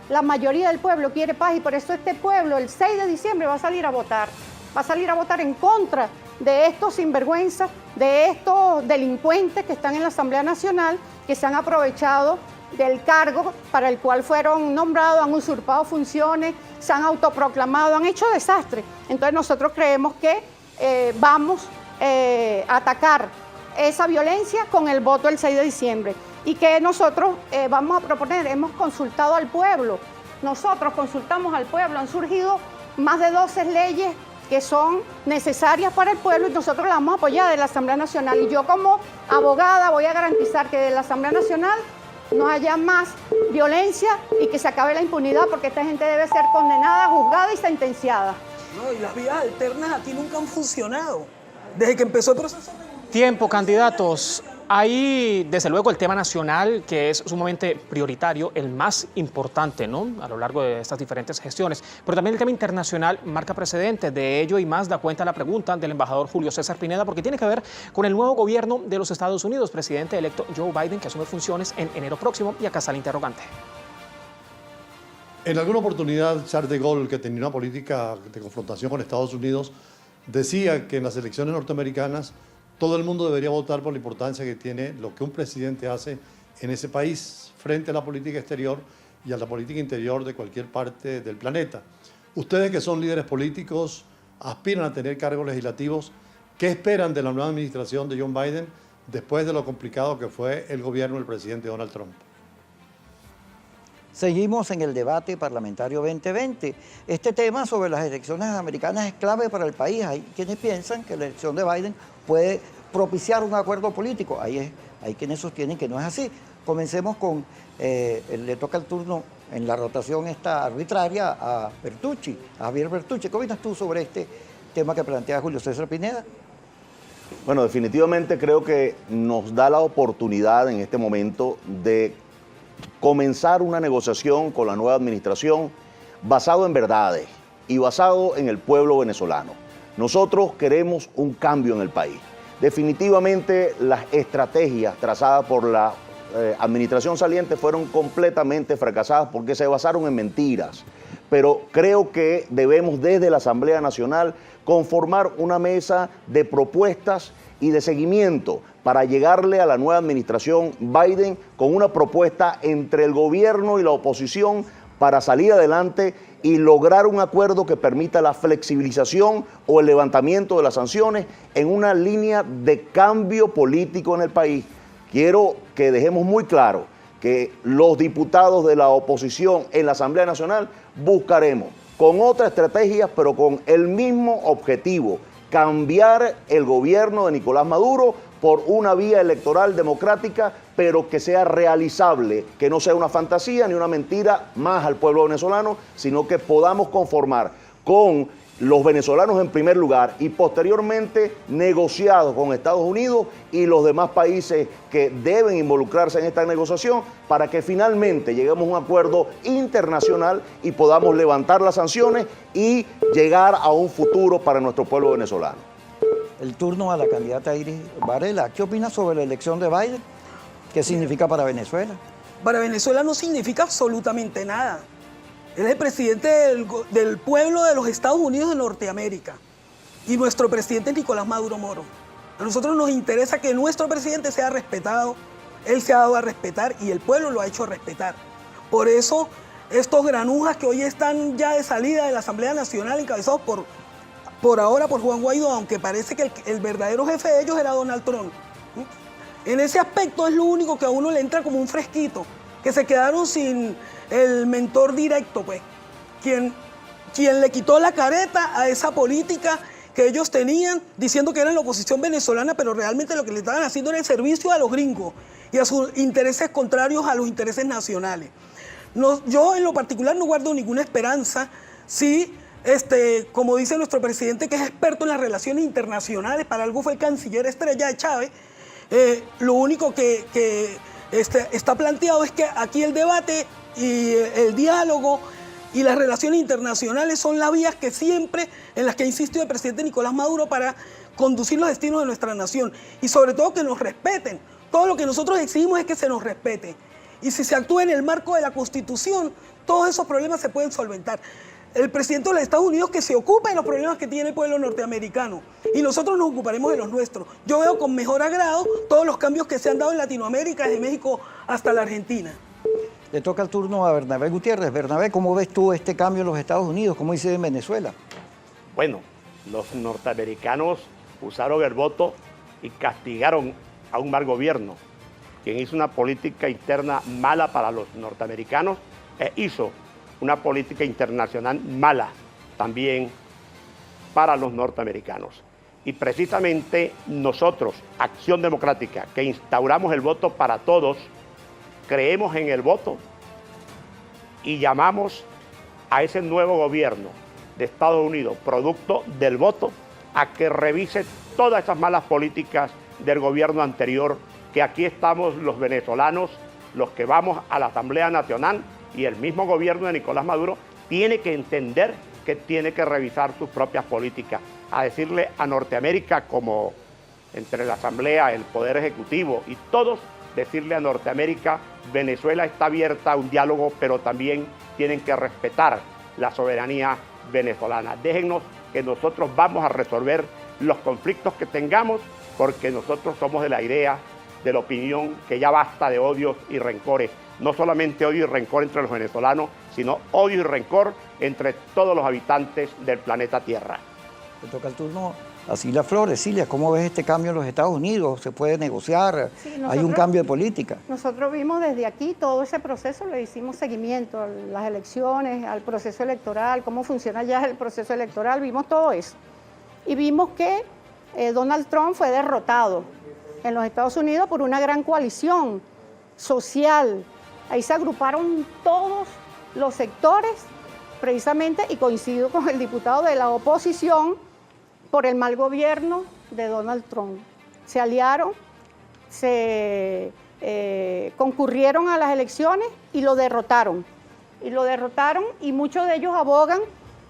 La mayoría del pueblo quiere paz y por eso este pueblo el 6 de diciembre va a salir a votar. Va a salir a votar en contra de estos sinvergüenzas, de estos delincuentes que están en la Asamblea Nacional, que se han aprovechado del cargo para el cual fueron nombrados, han usurpado funciones, se han autoproclamado, han hecho desastre. Entonces nosotros creemos que vamos a atacar esa violencia con el voto del 6 de diciembre y que nosotros vamos a proponer, hemos consultado al pueblo, nosotros consultamos al pueblo, han surgido más de 12 leyes que son necesarias para el pueblo y nosotros las vamos a apoyar de la Asamblea Nacional. Y yo como abogada voy a garantizar que de la Asamblea Nacional no haya más violencia y que se acabe la impunidad, porque esta gente debe ser condenada, juzgada y sentenciada. No, y las vías alternas aquí nunca han funcionado. Desde que empezó el proceso. Tiempo, candidatos. Hay, desde luego, el tema nacional, que es sumamente prioritario, el más importante, ¿no?, a lo largo de estas diferentes gestiones. Pero también el tema internacional marca precedentes. De ello y más da cuenta la pregunta del embajador Julio César Pineda, porque tiene que ver con el nuevo gobierno de los Estados Unidos, presidente electo Joe Biden, que asume funciones en enero próximo. Y acá está el interrogante. En alguna oportunidad, Charles de Gaulle, que tenía una política de confrontación con Estados Unidos, decía que en las elecciones norteamericanas todo el mundo debería votar por la importancia que tiene lo que un presidente hace en ese país frente a la política exterior y a la política interior de cualquier parte del planeta. Ustedes, que son líderes políticos, aspiran a tener cargos legislativos, ¿qué esperan de la nueva administración de John Biden después de lo complicado que fue el gobierno del presidente Donald Trump? Seguimos en el debate parlamentario 2020. Este tema sobre las elecciones americanas es clave para el país. Hay quienes piensan que la elección de Biden puede propiciar un acuerdo político. Hay quienes sostienen que no es así. Comencemos con, le toca el turno en la rotación esta arbitraria a Bertucci, a Javier Bertucci. ¿Qué opinas tú sobre este tema que plantea Julio César Pineda? Bueno, definitivamente creo que nos da la oportunidad en este momento de comenzar una negociación con la nueva administración basado en verdades y basado en el pueblo venezolano. Nosotros queremos un cambio en el país. Definitivamente las estrategias trazadas por la administración saliente fueron completamente fracasadas porque se basaron en mentiras. Pero creo que debemos desde la Asamblea Nacional conformar una mesa de propuestas y de seguimiento para llegarle a la nueva administración Biden con una propuesta entre el gobierno y la oposición para salir adelante y lograr un acuerdo que permita la flexibilización o el levantamiento de las sanciones en una línea de cambio político en el país. Quiero que dejemos muy claro que los diputados de la oposición en la Asamblea Nacional buscaremos con otra estrategia, pero con el mismo objetivo: cambiar el gobierno de Nicolás Maduro por una vía electoral democrática, pero que sea realizable, que no sea una fantasía ni una mentira más al pueblo venezolano, sino que podamos conformar con los venezolanos en primer lugar y posteriormente negociados con Estados Unidos y los demás países que deben involucrarse en esta negociación para que finalmente lleguemos a un acuerdo internacional y podamos levantar las sanciones y llegar a un futuro para nuestro pueblo venezolano. El turno a la candidata Iris Varela. ¿Qué opinas sobre la elección de Biden? ¿Qué significa para Venezuela? Para Venezuela no significa absolutamente nada. Él es el presidente del pueblo de los Estados Unidos de Norteamérica. Y nuestro presidente es Nicolás Maduro Moro. A nosotros nos interesa que nuestro presidente sea respetado. Él se ha dado a respetar y el pueblo lo ha hecho respetar. Por eso, estos granujas que hoy están ya de salida de la Asamblea Nacional, encabezados por ahora por Juan Guaidó, aunque parece que el verdadero jefe de ellos era Donald Trump. En ese aspecto es lo único que a uno le entra como un fresquito, que se quedaron sin el mentor directo, pues, quien le quitó la careta a esa política que ellos tenían, diciendo que eran la oposición venezolana, pero realmente lo que le estaban haciendo era el servicio a los gringos y a sus intereses contrarios a los intereses nacionales. Yo en lo particular no guardo ninguna esperanza si, como dice nuestro presidente, que es experto en las relaciones internacionales, para algo fue el canciller estrella de Chávez, lo único que está planteado es que aquí el debate y el diálogo y las relaciones internacionales son las vías que siempre, en las que ha insistido el presidente Nicolás Maduro para conducir los destinos de nuestra nación y sobre todo que nos respeten. Todo lo que nosotros exigimos es que se nos respete. Y si se actúa en el marco de la Constitución, todos esos problemas se pueden solventar. El presidente de los Estados Unidos que se ocupa de los problemas que tiene el pueblo norteamericano y nosotros nos ocuparemos de los nuestros. Yo veo con mejor agrado todos los cambios que se han dado en Latinoamérica, desde México hasta la Argentina. Le toca el turno a Bernabé Gutiérrez. Bernabé, ¿cómo ves tú este cambio en los Estados Unidos? ¿Cómo dice en Venezuela? Bueno, los norteamericanos usaron el voto y castigaron a un mal gobierno, quien hizo una política interna mala para los norteamericanos e hizo una política internacional mala también para los norteamericanos. Y precisamente nosotros, Acción Democrática, que instauramos el voto para todos, creemos en el voto y llamamos a ese nuevo gobierno de Estados Unidos, producto del voto, a que revise todas esas malas políticas del gobierno anterior, que aquí estamos los venezolanos, los que vamos a la Asamblea Nacional, y el mismo gobierno de Nicolás Maduro tiene que entender que tiene que revisar sus propias políticas, a decirle a Norteamérica, como entre la Asamblea, el Poder Ejecutivo y todos, decirle a Norteamérica, Venezuela está abierta a un diálogo, pero también tienen que respetar la soberanía venezolana. Déjennos que nosotros vamos a resolver los conflictos que tengamos, porque nosotros somos de la idea, de la opinión, que ya basta de odios y rencores. No solamente odio y rencor entre los venezolanos, sino odio y rencor entre todos los habitantes del planeta Tierra. Le toca el turno a Cilia Flores. Cilia, ¿cómo ves este cambio en los Estados Unidos? ¿Se puede negociar? Sí, ¿Hay un cambio de política? Nosotros vimos desde aquí todo ese proceso, le hicimos seguimiento a las elecciones, al proceso electoral, cómo funciona ya el proceso electoral, vimos todo eso. Y vimos que Donald Trump fue derrotado en los Estados Unidos por una gran coalición social. Ahí se agruparon todos los sectores, precisamente, y coincido con el diputado de la oposición, por el mal gobierno de Donald Trump. Se aliaron, se concurrieron a las elecciones y lo derrotaron. Y muchos de ellos abogan,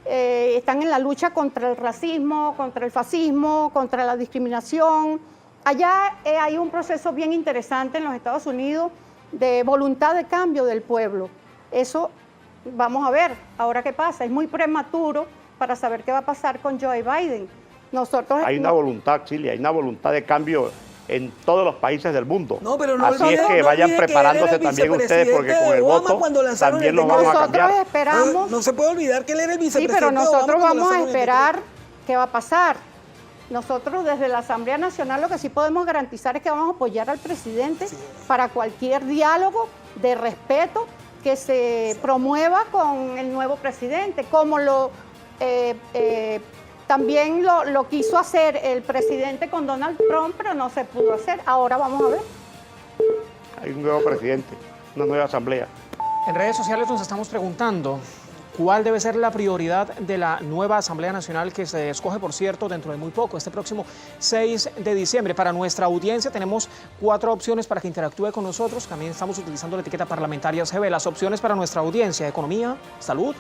están en la lucha contra el racismo, contra el fascismo, contra la discriminación. Allá hay un proceso bien interesante en los Estados Unidos de voluntad de cambio del pueblo. Eso vamos a ver ahora qué pasa. Es muy prematuro para saber qué va a pasar con Joe Biden. Hay una voluntad, Cilia, hay una voluntad de cambio en todos los países del mundo. No, pero no así es que vayan preparándose también ustedes, porque con el voto también los vamos a cambiar. Nosotros esperamos... No se puede olvidar que él era el vicepresidente. Sí, pero nosotros vamos a esperar qué va a pasar. Nosotros desde la Asamblea Nacional lo que sí podemos garantizar es que vamos a apoyar al presidente para cualquier diálogo de respeto que se promueva con el nuevo presidente, como también lo quiso hacer el presidente con Donald Trump, pero no se pudo hacer. Ahora vamos a ver. Hay un nuevo presidente, una nueva asamblea. En redes sociales nos estamos preguntando cuál debe ser la prioridad de la nueva Asamblea Nacional que se escoge, por cierto, dentro de muy poco, este próximo 6 de diciembre. Para nuestra audiencia tenemos 4 opciones para que interactúe con nosotros. También estamos utilizando la etiqueta Parlamentarias GB. Las opciones para nuestra audiencia: economía, salud,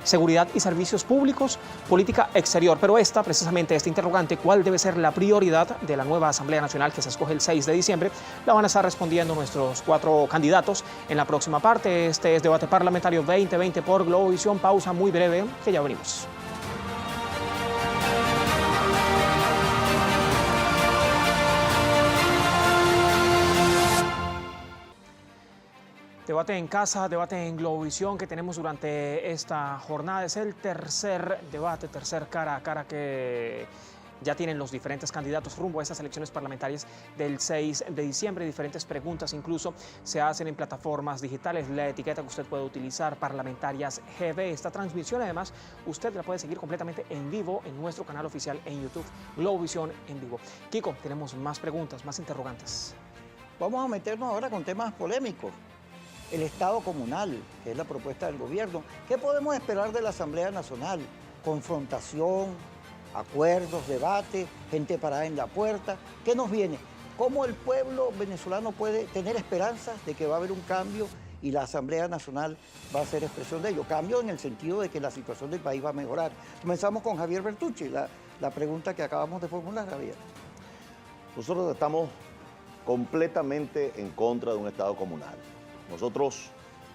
seguridad y servicios públicos, política exterior. Pero precisamente esta interrogante, ¿cuál debe ser la prioridad de la nueva Asamblea Nacional que se escoge el 6 de diciembre? La van a estar respondiendo nuestros 4 candidatos en la próxima parte. Este es Debate Parlamentario 2020 por Globovisión. Pausa muy breve, que ya venimos. Debate en casa, debate en Globovisión que tenemos durante esta jornada. Es el tercer debate, tercer cara a cara que ya tienen los diferentes candidatos rumbo a estas elecciones parlamentarias del 6 de diciembre. Diferentes preguntas incluso se hacen en plataformas digitales. La etiqueta que usted puede utilizar, Parlamentarias GB. Esta transmisión además usted la puede seguir completamente en vivo en nuestro canal oficial en YouTube, Globovisión en vivo. Kiko, tenemos más preguntas, más interrogantes. Vamos a meternos ahora con temas polémicos. El Estado comunal, que es la propuesta del gobierno. ¿Qué podemos esperar de la Asamblea Nacional? Confrontación, acuerdos, debate, gente parada en la puerta. ¿Qué nos viene? ¿Cómo el pueblo venezolano puede tener esperanzas de que va a haber un cambio y la Asamblea Nacional va a ser expresión de ello? Cambio en el sentido de que la situación del país va a mejorar. Comenzamos con Javier Bertucci, la pregunta que acabamos de formular, Javier. Nosotros estamos completamente en contra de un Estado comunal. Nosotros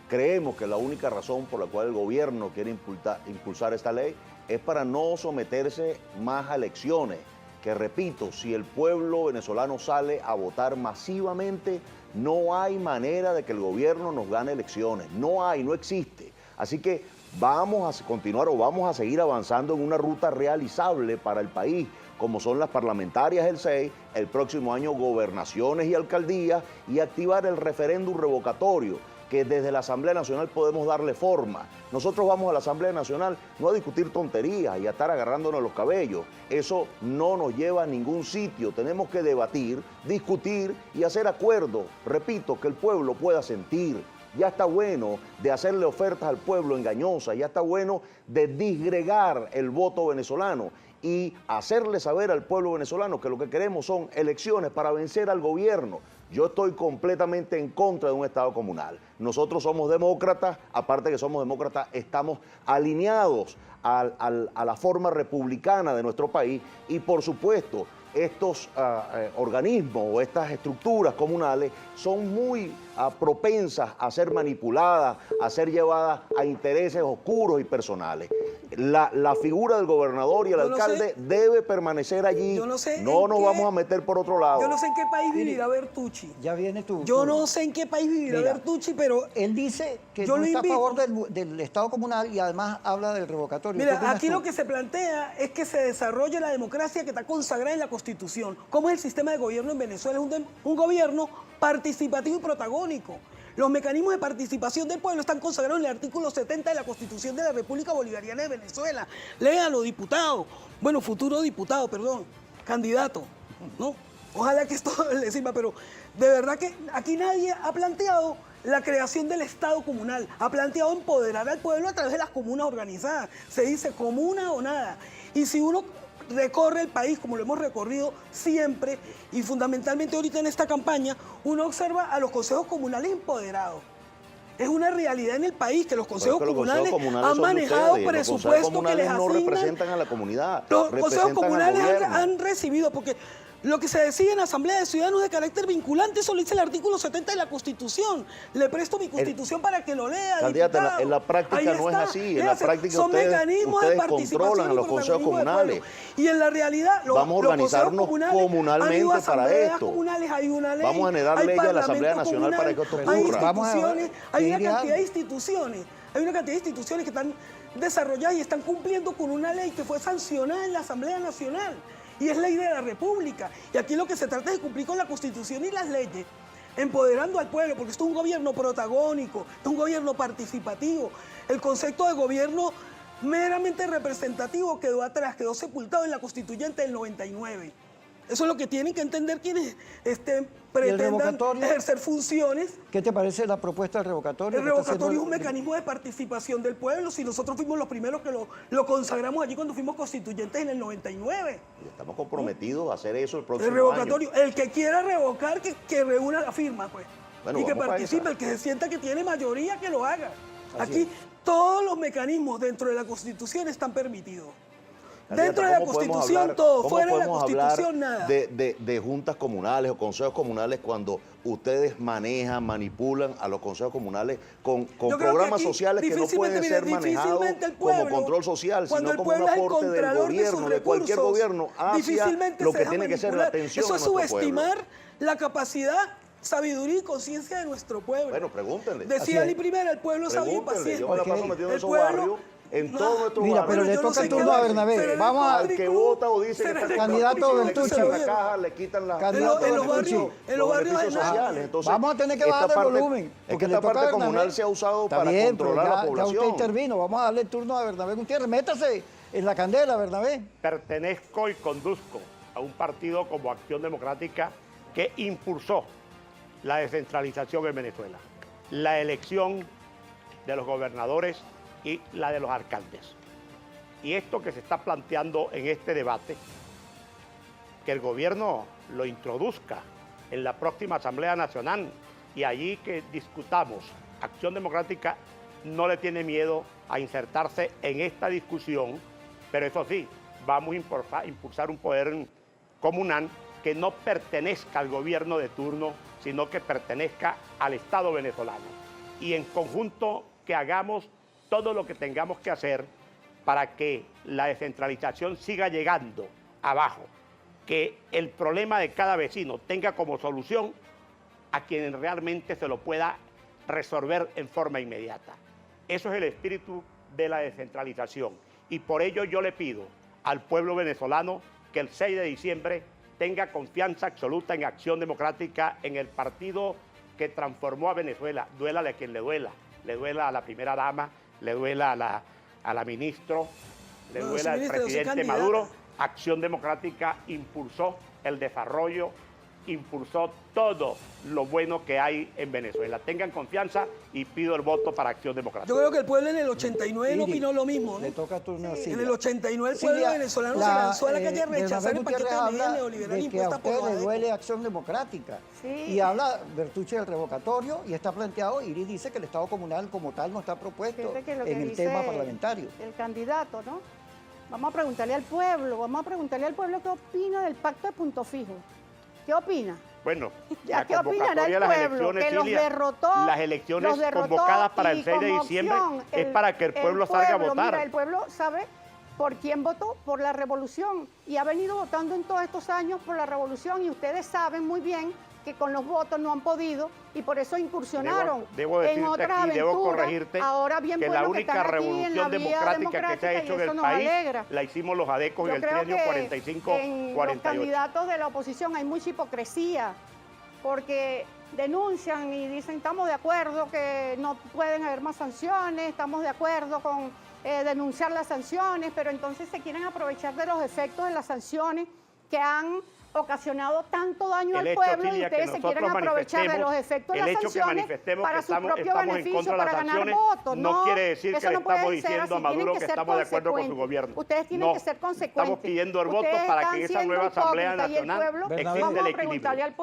creemos que la única razón por la cual el gobierno quiere impulsar esta ley es para no someterse más a elecciones, que repito, si el pueblo venezolano sale a votar masivamente, No hay manera de que el gobierno nos gane elecciones. No hay, no existe. Así que vamos a continuar o vamos a seguir avanzando en una ruta realizable para el país, como son las parlamentarias el 6, el próximo año gobernaciones y alcaldías, y activar el referéndum revocatorio, que desde la Asamblea Nacional podemos darle forma. Nosotros vamos a la Asamblea Nacional no a discutir tonterías y a estar agarrándonos los cabellos. Eso no nos lleva a ningún sitio. Tenemos que debatir, discutir y hacer acuerdos. Repito, que el pueblo pueda sentir. Ya está bueno de hacerle ofertas al pueblo engañosas, ya está bueno de disgregar el voto venezolano y hacerle saber al pueblo venezolano que lo que queremos son elecciones para vencer al gobierno. Yo estoy completamente en contra de un Estado comunal. Nosotros somos demócratas, aparte que somos demócratas, estamos alineados a la forma republicana de nuestro país y, por supuesto, estos organismos o estas estructuras comunales son muy propensas a ser manipuladas, a ser llevadas a intereses oscuros y personales. La figura del gobernador y el alcalde debe permanecer allí. Yo no sé no nos vamos a meter por otro lado. Yo no sé en qué país vivirá Bertucci. Ya viene tú. Yo no sé en qué país vivirá Bertucci, pero él dice que no está a favor del Estado comunal y además habla del revocatorio. Mira, aquí lo que se plantea es que se desarrolle la democracia que está consagrada en la Constitución. ¿Cómo es el sistema de gobierno en Venezuela? Es un gobierno participativo y protagónico. Los mecanismos de participación del pueblo están consagrados en el artículo 70 de la Constitución de la República Bolivariana de Venezuela. Léalo, diputado. Bueno, futuro diputado, perdón. Candidato, ¿no? Ojalá que esto le sirva, pero de verdad que aquí nadie ha planteado la creación del Estado comunal. Ha planteado empoderar al pueblo a través de las comunas organizadas. Se dice comuna o nada. Y si uno recorre el país como lo hemos recorrido siempre y fundamentalmente ahorita en esta campaña, uno observa a los consejos comunales empoderados. Es una realidad en el país que los consejos comunales han manejado presupuestos que les asignan. No representan a la comunidad. Los consejos comunales han recibido, porque lo que se decide en la Asamblea de Ciudadanos de carácter vinculante, eso lo dice el artículo 70 de la Constitución. Le presto mi Constitución para que lo lea, candidata, en la práctica no es así. En la práctica son mecanismos de participación controlan a los consejos comunales. Y en la realidad, vamos a organizarnos comunalmente para esto. Hay una ley, vamos a generar leyes a la Asamblea Nacional para que esto ocurra. Hay una cantidad de instituciones. Hay una cantidad de instituciones que están desarrolladas y están cumpliendo con una ley que fue sancionada en la Asamblea Nacional. Y es ley de la República. Y aquí lo que se trata es de cumplir con la Constitución y las leyes, empoderando al pueblo, porque esto es un gobierno protagónico, es un gobierno participativo. El concepto de gobierno meramente representativo quedó atrás, quedó sepultado en la Constituyente del 99. Eso es lo que tienen que entender quienes pretendan ejercer funciones. ¿Qué te parece la propuesta del revocatorio? El revocatorio es un mecanismo de participación del pueblo. Si nosotros fuimos los primeros que lo consagramos allí cuando fuimos constituyentes en el 99. Y estamos comprometidos a hacer eso el próximo año. El revocatorio, el que quiera revocar, que reúna la firma, pues. Bueno, y que participe, el que se sienta que tiene mayoría, que lo haga. Aquí todos los mecanismos dentro de la Constitución están permitidos. Dentro de la Constitución todo, fuera de la Constitución nada. De juntas comunales o consejos comunales cuando ustedes manejan, manipulan a los consejos comunales con programas sociales que no pueden ser manejados como control social, sino como un aporte del gobierno, de cualquier gobierno, hacia lo que tiene que ser la atención a nuestro pueblo. Eso es subestimar la capacidad, sabiduría y conciencia de nuestro pueblo. Bueno, pregúntenle. Decía Ali Primera, el pueblo es sabio y paciente. Yo me la paso metiendo en esos barrios. En todo nuestro mira, pero le toca el turno a Bernabé. Vamos al que vota o dice que está candidato Bertucci. la caja, le quitan la en los barrios sociales. Entonces, vamos a tener que bajar el volumen. Porque esta parte comunal se ha usado para controlar a la población. Ya usted intervino. Vamos a darle el turno a Bernabé Gutiérrez. Métase en la candela, Bernabé. Pertenezco y conduzco a un partido como Acción Democrática que impulsó la descentralización en Venezuela, la elección de los gobernadores y la de los alcaldes. Y esto que se está planteando en este debate, que el gobierno lo introduzca en la próxima Asamblea Nacional y allí que discutamos, Acción Democrática no le tiene miedo a insertarse en esta discusión, pero eso sí, vamos a impulsar un poder comunal que no pertenezca al gobierno de turno, sino que pertenezca al Estado venezolano. Y en conjunto que hagamos todo lo que tengamos que hacer para que la descentralización siga llegando abajo, que el problema de cada vecino tenga como solución a quien realmente se lo pueda resolver en forma inmediata. Eso es el espíritu de la descentralización. Y por ello yo le pido al pueblo venezolano que el 6 de diciembre tenga confianza absoluta en Acción Democrática, en el partido que transformó a Venezuela. Duélale a quien le duela a la primera dama, le duela a la ministra, le duela al presidente Maduro. Acción Democrática impulsó el desarrollo, impulsó todo lo bueno que hay en Venezuela. Tengan confianza y pido el voto para Acción Democrática. Yo creo que el pueblo en el 89 no opinó lo mismo, ¿no? Le toca a turno, En el 89 el pueblo venezolano se lanzó a la calle a rechazar el paquete de medidas neoliberales impuestas por los ADECO. Le duele Acción Democrática. Sí. Y habla Bertucci del revocatorio y está planteado, Iris dice que el Estado comunal como tal no está propuesto en el tema parlamentario. El candidato, ¿no? Vamos a preguntarle al pueblo, qué opina del pacto de punto fijo. ¿Qué opina? Bueno, ya qué opinará el pueblo, que los derrotó. Las elecciones convocadas para el 6 de diciembre es para que el pueblo salga a votar. Mira, el pueblo sabe por quién votó, por la revolución, y ha venido votando en todos estos años por la revolución, y ustedes saben muy bien que con los votos no han podido y por eso incursionaron en otras aventuras. Debo corregirte ahora bien que la única revolución democrática que se ha hecho en el país la hicimos los adecos en el trienio 45-48. En los candidatos de la oposición hay mucha hipocresía porque denuncian y dicen estamos de acuerdo que no pueden haber más sanciones, estamos de acuerdo con denunciar las sanciones, pero entonces se quieren aprovechar de los efectos de las sanciones que han ocasionado tanto daño al pueblo y ustedes se quieren aprovechar de los efectos de las sanciones para su propio beneficio, para ganar votos. No quiere decir que le estamos diciendo a Maduro que estamos de acuerdo con su gobierno. Ustedes tienen que ser consecuentes. Estamos pidiendo el voto para que en esa nueva Asamblea Nacional exista el equilibrio.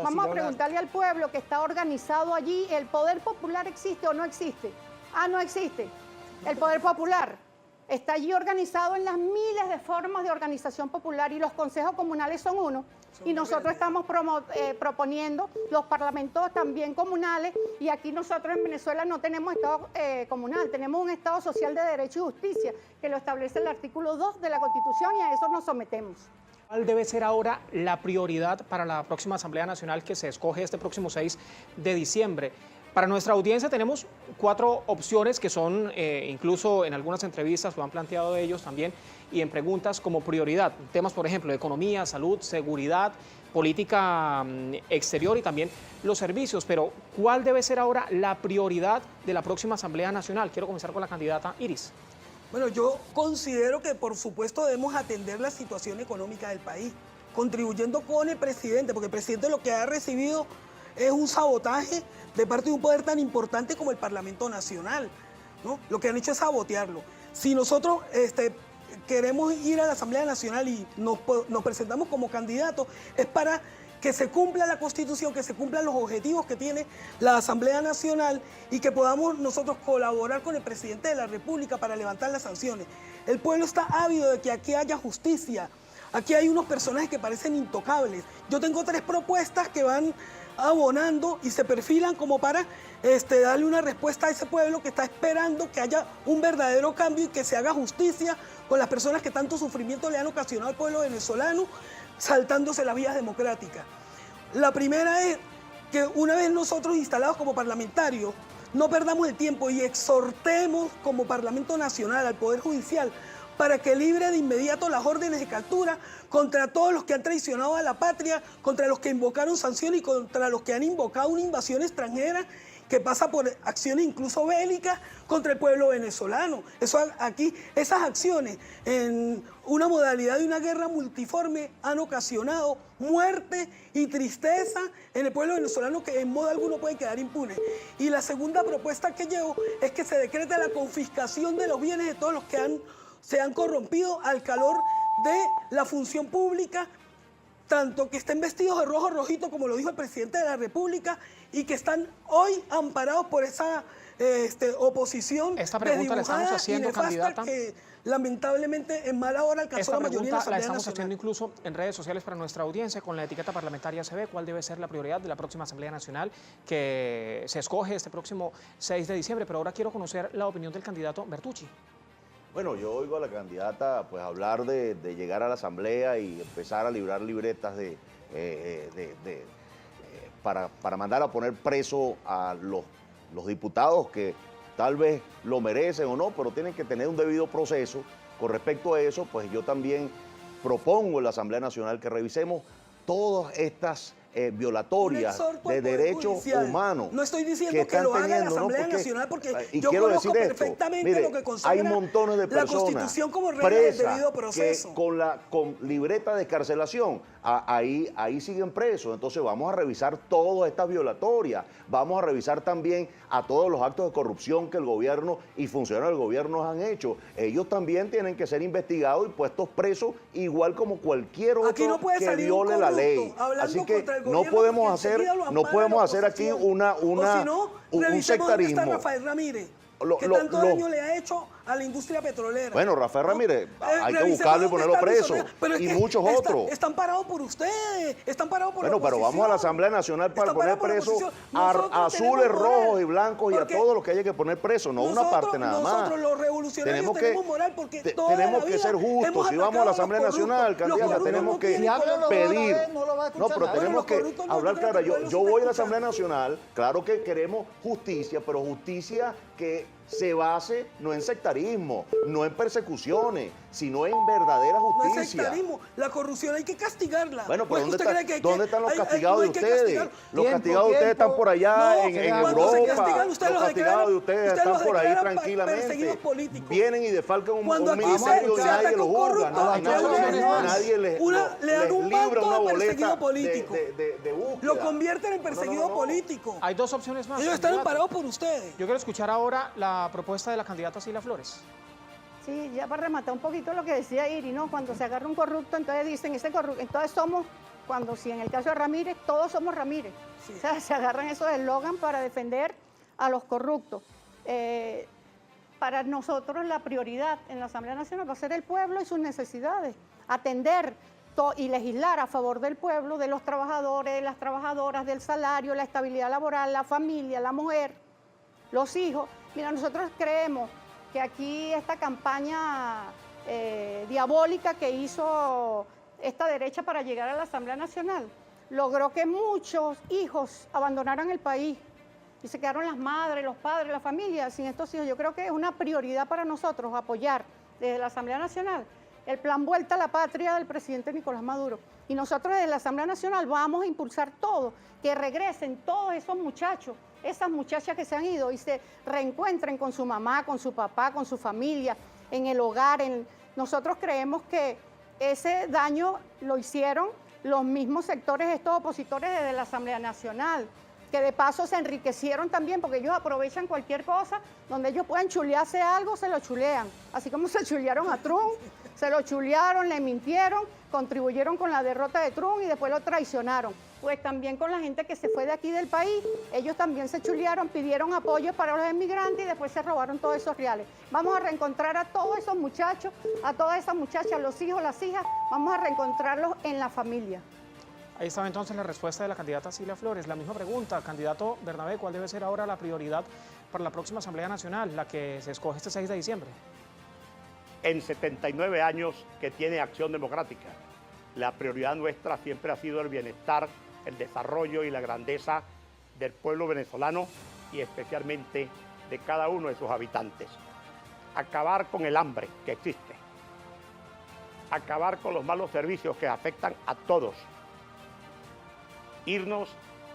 Vamos a preguntarle al pueblo que está organizado allí, ¿el poder popular existe o no existe? Ah, no existe. El poder popular está allí organizado en las miles de formas de organización popular y los consejos comunales son uno. Y nosotros estamos proponiendo los parlamentos también comunales y aquí nosotros en Venezuela no tenemos Estado comunal, tenemos un Estado social de derecho y justicia que lo establece el artículo 2 de la Constitución y a eso nos sometemos. ¿Cuál debe ser ahora la prioridad para la próxima Asamblea Nacional que se escoge este próximo 6 de diciembre? Para nuestra audiencia tenemos 4 opciones que son, incluso en algunas entrevistas lo han planteado ellos también, y en preguntas como prioridad. Temas, por ejemplo, de economía, salud, seguridad, política exterior y también los servicios. Pero, ¿cuál debe ser ahora la prioridad de la próxima Asamblea Nacional? Quiero comenzar con la candidata Iris. Bueno, yo considero que por supuesto debemos atender la situación económica del país, contribuyendo con el presidente, porque el presidente lo que ha recibido es un sabotaje de parte de un poder tan importante como el Parlamento Nacional, ¿no? Lo que han hecho es sabotearlo. Si nosotros queremos ir a la Asamblea Nacional y nos presentamos como candidatos, es para que se cumpla la Constitución, que se cumplan los objetivos que tiene la Asamblea Nacional y que podamos nosotros colaborar con el presidente de la República para levantar las sanciones. El pueblo está ávido de que aquí haya justicia. Aquí hay unos personajes que parecen intocables. Yo tengo 3 propuestas que van abonando y se perfilan como para darle una respuesta a ese pueblo que está esperando que haya un verdadero cambio y que se haga justicia con las personas que tanto sufrimiento le han ocasionado al pueblo venezolano, saltándose las vías democráticas. La primera es que una vez nosotros instalados como parlamentarios, no perdamos el tiempo y exhortemos como Parlamento Nacional al Poder Judicial para que libre de inmediato las órdenes de captura contra todos los que han traicionado a la patria, contra los que invocaron sanciones y contra los que han invocado una invasión extranjera que pasa por acciones incluso bélicas contra el pueblo venezolano. Esas acciones en una modalidad de una guerra multiforme han ocasionado muerte y tristeza en el pueblo venezolano que en modo alguno puede quedar impune. Y la segunda propuesta que llevo es que se decrete la confiscación de los bienes de todos los que se han corrompido al calor de la función pública, tanto que estén vestidos de rojo rojito, como lo dijo el presidente de la República, y que están hoy amparados por esa oposición. Esta pregunta la estamos haciendo, candidata, que lamentablemente en mala hora alcanzó la mayoría en la Asamblea estamos Nacional. haciendo incluso en redes sociales para nuestra audiencia con la etiqueta parlamentaria CB. ¿Cuál debe ser la prioridad de la próxima Asamblea Nacional que se escoge este próximo 6 de diciembre? Pero ahora quiero conocer la opinión del candidato Bertucci. Bueno, yo oigo a la candidata pues hablar de llegar a la Asamblea y empezar a librar libretas para mandar a poner preso a los diputados que tal vez lo merecen o no, pero tienen que tener un debido proceso. Con respecto a eso, pues yo también propongo en la Asamblea Nacional que revisemos todas estas violatorias de derechos humanos. No estoy diciendo que lo haga la Asamblea Nacional porque yo conozco perfectamente lo que consagra hay montones de personas la Constitución como regla del debido proceso. Que con libreta de excarcelación, ahí siguen presos. Entonces vamos a revisar todas estas violatorias, vamos a revisar también a todos los actos de corrupción que el gobierno y funcionarios del gobierno han hecho. Ellos también tienen que ser investigados y puestos presos igual como cualquier otro que viole la ley. Así que no podemos hacer aquí un sectarismo. ¿Dónde está Rafael Ramírez? ¿Qué tanto daño le ha hecho a la industria petrolera? Bueno, Rafael Ramírez, hay que buscarlo y ponerlo preso. Y muchos otros. Están parados por ustedes, están parados por la oposición. Pero vamos a la Asamblea Nacional para poner presos a azules, rojos y blancos y a todos los que haya que poner presos, no una parte nada más. Nosotros los revolucionarios tenemos moral porque tenemos que ser justos. Si vamos a la Asamblea Nacional, candidata, tenemos que pedir. No, pero tenemos que hablar claro. Yo voy a la Asamblea Nacional, claro que queremos justicia, pero justicia que se base no en sectarismo, no en persecuciones, sino en verdadera justicia. No es sectarismo, la corrupción hay que castigarla. Bueno, pero ¿dónde están los castigados de ustedes? Los castigados de ustedes están por allá en Europa. Los castigados de ustedes están por ahí tranquilamente. Vienen y defalcan un ministerio y nadie los juzga. Nadie les libra una boleta de búsqueda. Lo convierten en perseguido político. Hay dos opciones más. Ellos están amparados por ustedes. Yo quiero escuchar ahora la propuesta de la candidata Cilia Flores. Sí, ya para rematar un poquito lo que decía Iri, ¿no? Cuando se agarra un corrupto, entonces dicen, ese corrupto, entonces somos, si en el caso de Ramírez, todos somos Ramírez. Sí. O sea, se agarran esos eslogan para defender a los corruptos. Para nosotros la prioridad en la Asamblea Nacional va a ser el pueblo y sus necesidades, atender y legislar a favor del pueblo, de los trabajadores, de las trabajadoras, del salario, la estabilidad laboral, la familia, la mujer, los hijos. Mira, nosotros creemos que aquí esta campaña diabólica que hizo esta derecha para llegar a la Asamblea Nacional logró que muchos hijos abandonaran el país y se quedaron las madres, los padres, la familia sin estos hijos. Yo creo que es una prioridad para nosotros apoyar desde la Asamblea Nacional el plan Vuelta a la Patria del presidente Nicolás Maduro. Y nosotros desde la Asamblea Nacional vamos a impulsar todo, que regresen todos esos muchachos, esas muchachas que se han ido y se reencuentren con su mamá, con su papá, con su familia, en el hogar. Nosotros creemos que ese daño lo hicieron los mismos sectores, estos opositores desde la Asamblea Nacional, que de paso se enriquecieron también porque ellos aprovechan cualquier cosa, donde ellos pueden chulearse algo, se lo chulean. Así como se chulearon a Trump, se lo chulearon, le mintieron, contribuyeron con la derrota de Trump y después lo traicionaron. Pues también con la gente que se fue de aquí del país, ellos también se chulearon, pidieron apoyo para los inmigrantes y después se robaron todos esos reales. Vamos a reencontrar a todos esos muchachos, a todas esas muchachas, los hijos, las hijas, vamos a reencontrarlos en la familia. Ahí estaba entonces la respuesta de la candidata Cilia Flores. La misma pregunta, candidato Bernabé, ¿cuál debe ser ahora la prioridad para la próxima Asamblea Nacional, la que se escoge este 6 de diciembre? En 79 años que tiene Acción Democrática, la prioridad nuestra siempre ha sido el bienestar, el desarrollo y la grandeza del pueblo venezolano y especialmente de cada uno de sus habitantes. Acabar con el hambre que existe, acabar con los malos servicios que afectan a todos, irnos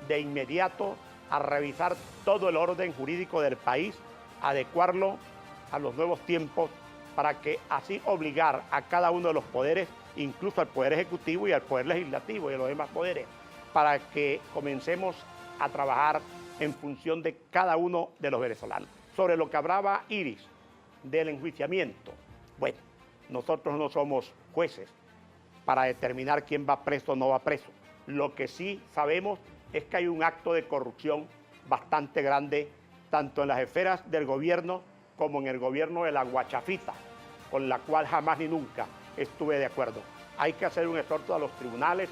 de inmediato a revisar todo el orden jurídico del país, adecuarlo a los nuevos tiempos para que así obligar a cada uno de los poderes, incluso al Poder Ejecutivo y al Poder Legislativo y a los demás poderes, para que comencemos a trabajar en función de cada uno de los venezolanos. Sobre lo que hablaba Iris, del enjuiciamiento, bueno, nosotros no somos jueces para determinar quién va preso o no va preso. Lo que sí sabemos es que hay un acto de corrupción bastante grande, tanto en las esferas del gobierno como en el gobierno de la guachafita, con la cual jamás ni nunca estuve de acuerdo. Hay que hacer un exhorto a los tribunales,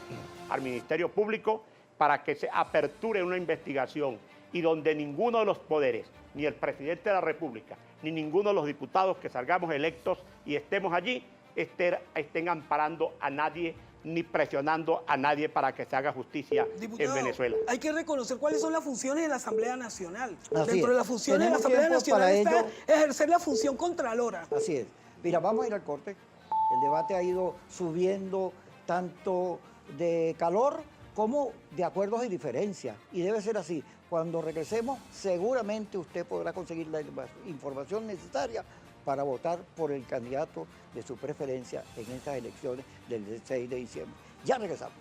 al Ministerio Público, para que se aperture una investigación y donde ninguno de los poderes, ni el presidente de la República, ni ninguno de los diputados que salgamos electos y estemos allí, estén amparando a nadie ni presionando a nadie para que se haga justicia Diputado, en Venezuela. Hay que reconocer cuáles son las funciones de la Asamblea Nacional. Así Dentro es. de las funciones de la Tenemos Asamblea tiempo Nacional para está ello. ejercer la función contralora. Así es. Mira, vamos a ir al corte. El debate ha ido subiendo tanto de calor como de acuerdos y diferencias. Y debe ser así. Cuando regresemos, seguramente usted podrá conseguir la información necesaria para votar por el candidato de su preferencia en estas elecciones del 6 de diciembre. Ya regresamos.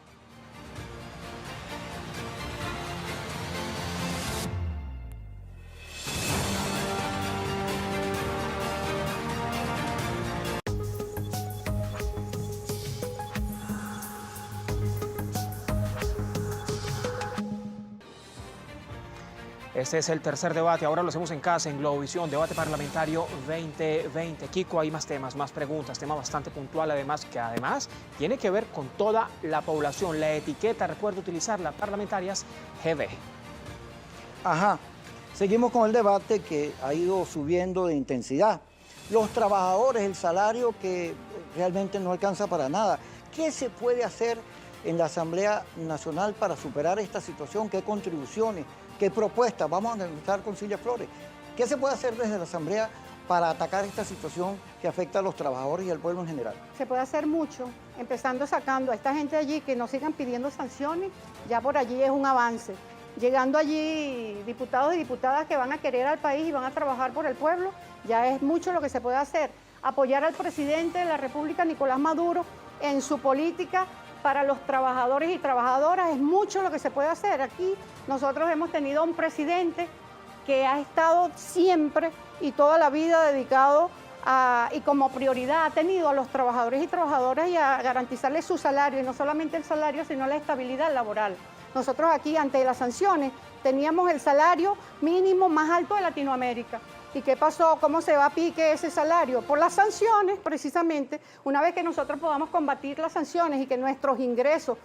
Este es el tercer debate, ahora lo hacemos en casa, en Globovisión, debate parlamentario 2020. Kiko, hay más temas, más preguntas, tema bastante puntual, además tiene que ver con toda la población. La etiqueta, recuerdo utilizarla, parlamentarias GB. Ajá, seguimos con el debate que ha ido subiendo de intensidad. Los trabajadores, el salario que realmente no alcanza para nada. ¿Qué se puede hacer en la Asamblea Nacional para superar esta situación? ¿Qué contribuciones? ¿Qué propuestas? Vamos a empezar con Cilia Flores. ¿Qué se puede hacer desde la Asamblea para atacar esta situación que afecta a los trabajadores y al pueblo en general? Se puede hacer mucho, empezando sacando a esta gente allí que no sigan pidiendo sanciones, ya por allí es un avance. Llegando allí diputados y diputadas que van a querer al país y van a trabajar por el pueblo, ya es mucho lo que se puede hacer. Apoyar al presidente de la República, Nicolás Maduro, en su política para los trabajadores y trabajadoras, es mucho lo que se puede hacer. Aquí nosotros hemos tenido un presidente que ha estado siempre y toda la vida dedicado y como prioridad ha tenido a los trabajadores y trabajadoras y a garantizarles su salario, y no solamente el salario, sino la estabilidad laboral. Nosotros aquí, ante las sanciones, teníamos el salario mínimo más alto de Latinoamérica. ¿Y qué pasó? ¿Cómo se va a pique ese salario? Por las sanciones, precisamente. Una vez que nosotros podamos combatir las sanciones y que nuestros ingresos,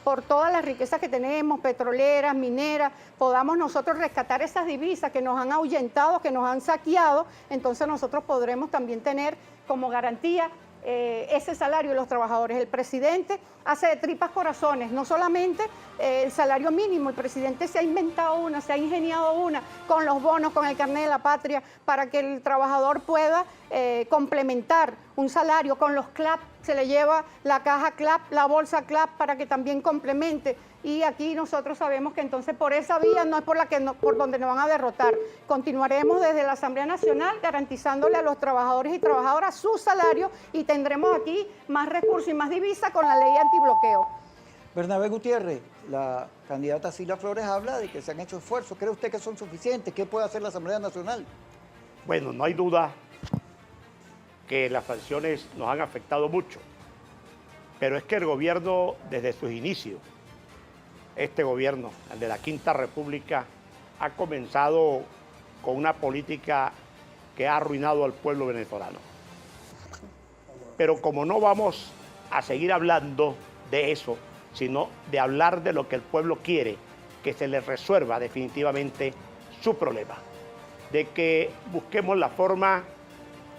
por todas las riquezas que tenemos, petroleras, mineras, podamos nosotros rescatar esas divisas que nos han ahuyentado, que nos han saqueado, entonces nosotros podremos también tener como garantía ese salario de los trabajadores. El presidente hace de tripas corazones, no solamente el salario mínimo, el presidente se ha inventado una, se ha ingeniado una con los bonos, con el carnet de la patria, para que el trabajador pueda complementar un salario con los CLAP, se le lleva la caja CLAP, la bolsa CLAP para que también complemente. Y aquí nosotros sabemos que entonces por esa vía no es por donde nos van a derrotar. Continuaremos desde la Asamblea Nacional garantizándole a los trabajadores y trabajadoras su salario y tendremos aquí más recursos y más divisas con la ley antibloqueo. Bernabé Gutiérrez, la candidata Cilia Flores habla de que se han hecho esfuerzos. ¿Cree usted que son suficientes? ¿Qué puede hacer la Asamblea Nacional? Bueno, no hay duda que las sanciones nos han afectado mucho, pero es que el gobierno desde sus inicios, este gobierno, el de la Quinta República, ha comenzado con una política que ha arruinado al pueblo venezolano. Pero como no vamos a seguir hablando de eso, sino de hablar de lo que el pueblo quiere, que se le resuelva definitivamente su problema, de que busquemos la forma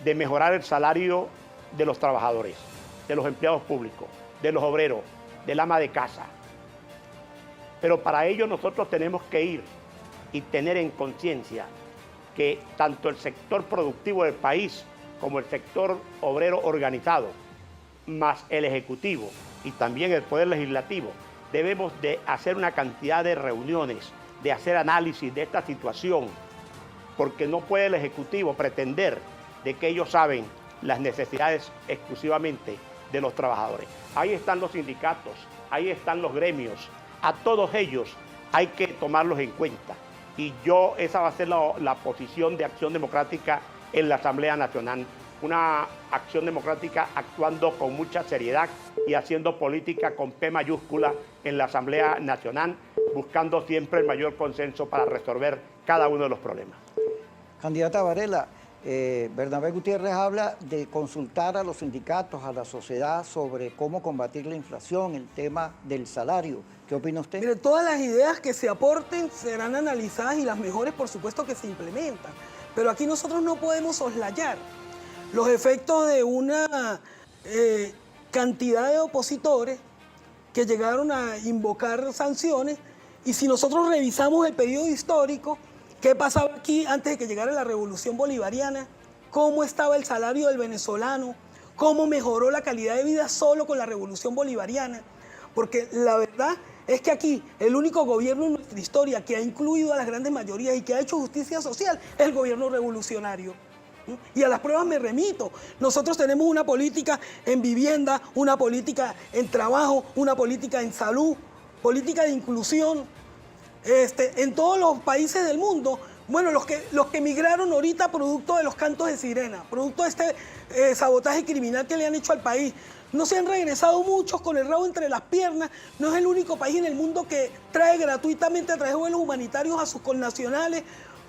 de mejorar el salario de los trabajadores, de los empleados públicos, de los obreros, del ama de casa. Pero para ello nosotros tenemos que ir y tener en conciencia que tanto el sector productivo del país como el sector obrero organizado, más el Ejecutivo y también el Poder Legislativo, debemos de hacer una cantidad de reuniones, de hacer análisis de esta situación, porque no puede el Ejecutivo pretender de que ellos saben las necesidades exclusivamente de los trabajadores. Ahí están los sindicatos, ahí están los gremios, a todos ellos hay que tomarlos en cuenta. Y esa va a ser la posición de Acción Democrática en la Asamblea Nacional. Una Acción Democrática actuando con mucha seriedad y haciendo política con P mayúscula en la Asamblea Nacional, buscando siempre el mayor consenso para resolver cada uno de los problemas. Candidata Varela, Bernabé Gutiérrez habla de consultar a los sindicatos, a la sociedad sobre cómo combatir la inflación, el tema del salario. ¿Qué opina usted? Mire, todas las ideas que se aporten serán analizadas y las mejores, por supuesto, que se implementan. Pero aquí nosotros no podemos soslayar los efectos de una cantidad de opositores que llegaron a invocar sanciones, y si nosotros revisamos el periodo histórico, ¿qué pasaba aquí antes de que llegara la Revolución Bolivariana? ¿Cómo estaba el salario del venezolano? ¿Cómo mejoró la calidad de vida solo con la Revolución Bolivariana? Porque la verdad es que aquí el único gobierno en nuestra historia que ha incluido a las grandes mayorías y que ha hecho justicia social es el gobierno revolucionario. Y a las pruebas me remito. Nosotros tenemos una política en vivienda, una política en trabajo, una política en salud, política de inclusión. En todos los países del mundo, bueno, los que emigraron ahorita producto de los cantos de sirena, producto de este sabotaje criminal que le han hecho al país, no se han regresado muchos con el rabo entre las piernas. No es el único país en el mundo que trae gratuitamente a través de vuelos humanitarios a sus connacionales,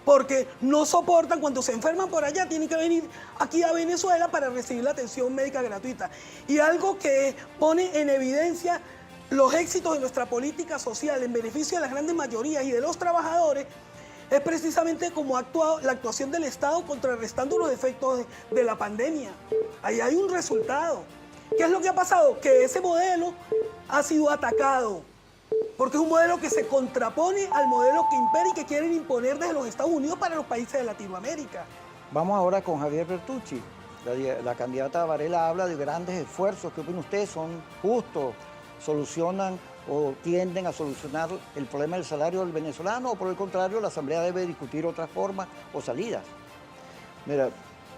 porque no soportan, cuando se enferman por allá, tienen que venir aquí a Venezuela para recibir la atención médica gratuita. Y algo que pone en evidencia los éxitos de nuestra política social en beneficio de las grandes mayorías y de los trabajadores es precisamente como ha actuado la actuación del Estado contrarrestando los efectos de la pandemia. Ahí hay un resultado. ¿Qué es lo que ha pasado? Que ese modelo ha sido atacado, porque es un modelo que se contrapone al modelo que impera y que quieren imponer desde los Estados Unidos para los países de Latinoamérica. Vamos ahora con Javier Bertucci. La candidata Varela habla de grandes esfuerzos. ¿Qué opinan ustedes? ¿Son justos? ¿Solucionan o tienden a solucionar el problema del salario del venezolano? ¿O por el contrario, la Asamblea debe discutir otras formas o salidas? Mira,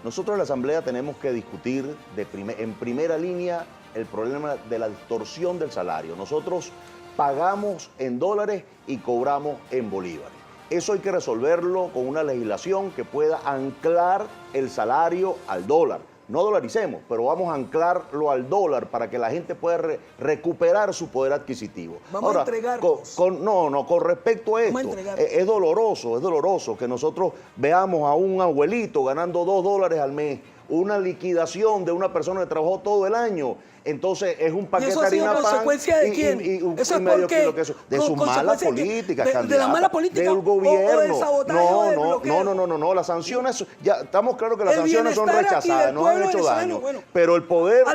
nosotros en la Asamblea tenemos que discutir en primera línea el problema de la distorsión del salario. Nosotros pagamos en dólares y cobramos en bolívares. Eso hay que resolverlo con una legislación que pueda anclar el salario al dólar. No dolaricemos, pero vamos a anclarlo al dólar para que la gente pueda recuperar su poder adquisitivo. Vamos a entregarnos. Con respecto a esto, es doloroso que nosotros veamos a un abuelito ganando $2 al mes, una liquidación de una persona que trabajó todo el año. Entonces es un paquete de harina pan. ¿Consecuencia de quién? ¿Eso es por qué? De sus malas políticas, candidata. ¿De las malas políticas del gobierno? O del sabotaje no, las sanciones, ya estamos claros que las sanciones son rechazadas, nos han hecho daño. Bueno, pero el poder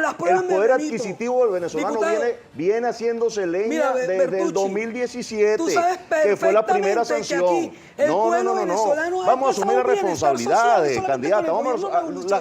adquisitivo del venezolano viene haciéndose leña desde el 2017, que fue la primera sanción. No. Vamos a asumir las responsabilidades, candidata.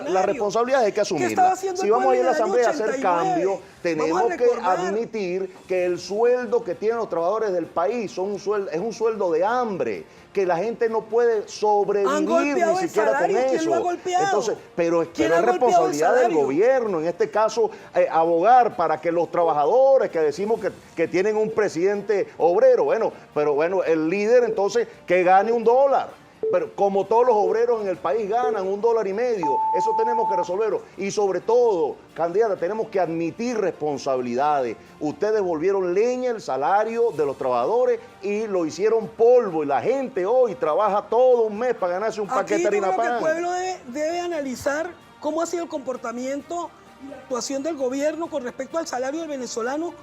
Las responsabilidades hay que asumirlas. Si vamos a ir a la Asamblea a hacer cambios, tenemos que admitir que el sueldo que tienen los trabajadores del país es un sueldo de hambre, que la gente no puede sobrevivir ni siquiera con eso. Entonces, pero es responsabilidad del gobierno, en este caso, abogar para que los trabajadores que decimos que tienen un presidente obrero, pero el líder entonces que gane $1. Pero como todos los obreros en el país ganan $1.50, eso tenemos que resolverlo. Y sobre todo, candidata, tenemos que admitir responsabilidades. Ustedes volvieron leña el salario de los trabajadores y lo hicieron polvo. Y la gente hoy trabaja todo un mes para ganarse un paquete de harina pan. El pueblo debe analizar cómo ha sido el comportamiento y la actuación del gobierno con respecto al salario del venezolano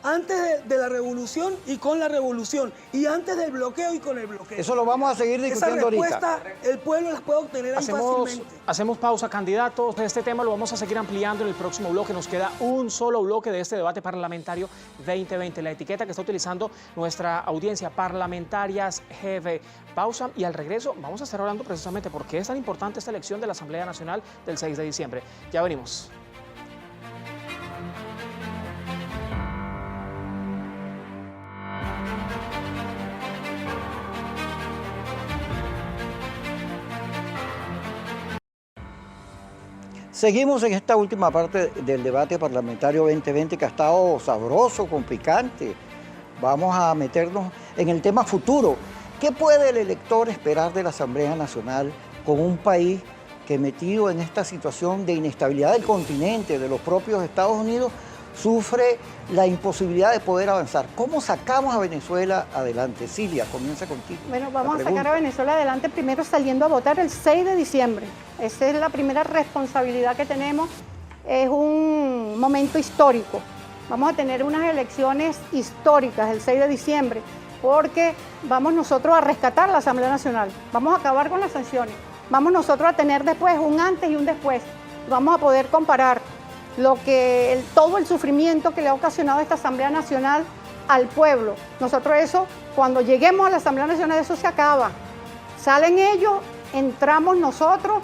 antes de la revolución y con la revolución, y antes del bloqueo y con el bloqueo. Eso lo vamos a seguir discutiendo ahorita. Esa respuesta el pueblo las puede obtener ahí fácilmente. Hacemos pausa, candidatos. Este tema lo vamos a seguir ampliando en el próximo bloque. Nos queda un solo bloque de este debate parlamentario 2020. La etiqueta que está utilizando nuestra audiencia, Parlamentarias GV. Pausa y al regreso vamos a estar hablando precisamente por qué es tan importante esta elección de la Asamblea Nacional del 6 de diciembre. Ya venimos. Seguimos en esta última parte del debate parlamentario 2020 que ha estado sabroso, con picante. Vamos a meternos en el tema futuro. ¿Qué puede el elector esperar de la Asamblea Nacional con un país que, metido en esta situación de inestabilidad del continente, de los propios Estados Unidos, sufre la imposibilidad de poder avanzar? ¿Cómo sacamos a Venezuela adelante? Silvia, comienza contigo. Bueno, vamos a sacar a Venezuela adelante primero saliendo a votar el 6 de diciembre. Esa es la primera responsabilidad que tenemos. Es un momento histórico. Vamos a tener unas elecciones históricas el 6 de diciembre porque vamos nosotros a rescatar la Asamblea Nacional. Vamos a acabar con las sanciones. Vamos nosotros a tener después un antes y un después. Vamos a poder comparar todo el sufrimiento que le ha ocasionado esta Asamblea Nacional al pueblo. Nosotros eso, cuando lleguemos a la Asamblea Nacional, eso se acaba. Salen ellos, entramos nosotros,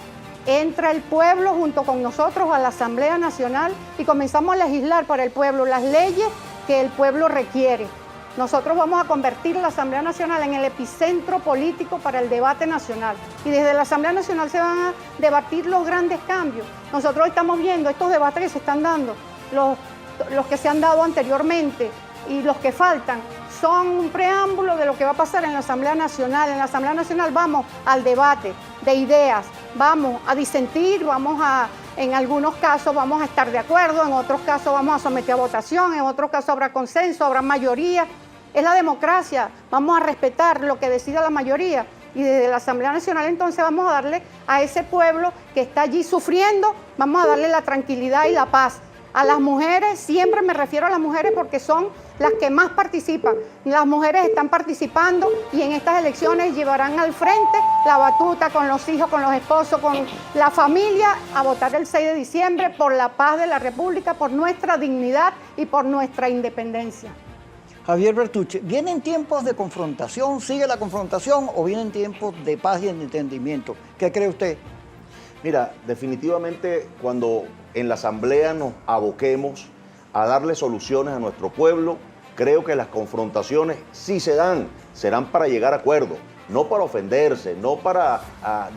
entra el pueblo junto con nosotros a la Asamblea Nacional y comenzamos a legislar para el pueblo las leyes que el pueblo requiere. Nosotros vamos a convertir la Asamblea Nacional en el epicentro político para el debate nacional. Y desde la Asamblea Nacional se van a debatir los grandes cambios. Nosotros estamos viendo estos debates que se están dando, los que se han dado anteriormente y los que faltan, son un preámbulo de lo que va a pasar en la Asamblea Nacional. En la Asamblea Nacional vamos al debate de ideas, vamos a disentir, en algunos casos vamos a estar de acuerdo, en otros casos vamos a someter a votación, en otros casos habrá consenso, habrá mayoría. Es la democracia, vamos a respetar lo que decida la mayoría. Y desde la Asamblea Nacional entonces vamos a darle a ese pueblo que está allí sufriendo, vamos a darle la tranquilidad y la paz. A las mujeres, siempre me refiero a las mujeres porque son las que más participan. Las mujeres están participando y en estas elecciones llevarán al frente la batuta con los hijos, con los esposos, con la familia a votar el 6 de diciembre por la paz de la República, por nuestra dignidad y por nuestra independencia. Javier Bertucci, ¿vienen tiempos de confrontación, sigue la confrontación o vienen tiempos de paz y de entendimiento? ¿Qué cree usted? Mira, definitivamente cuando en la Asamblea nos aboquemos a darle soluciones a nuestro pueblo, creo que las confrontaciones, si se dan, serán para llegar a acuerdos, no para ofenderse, no para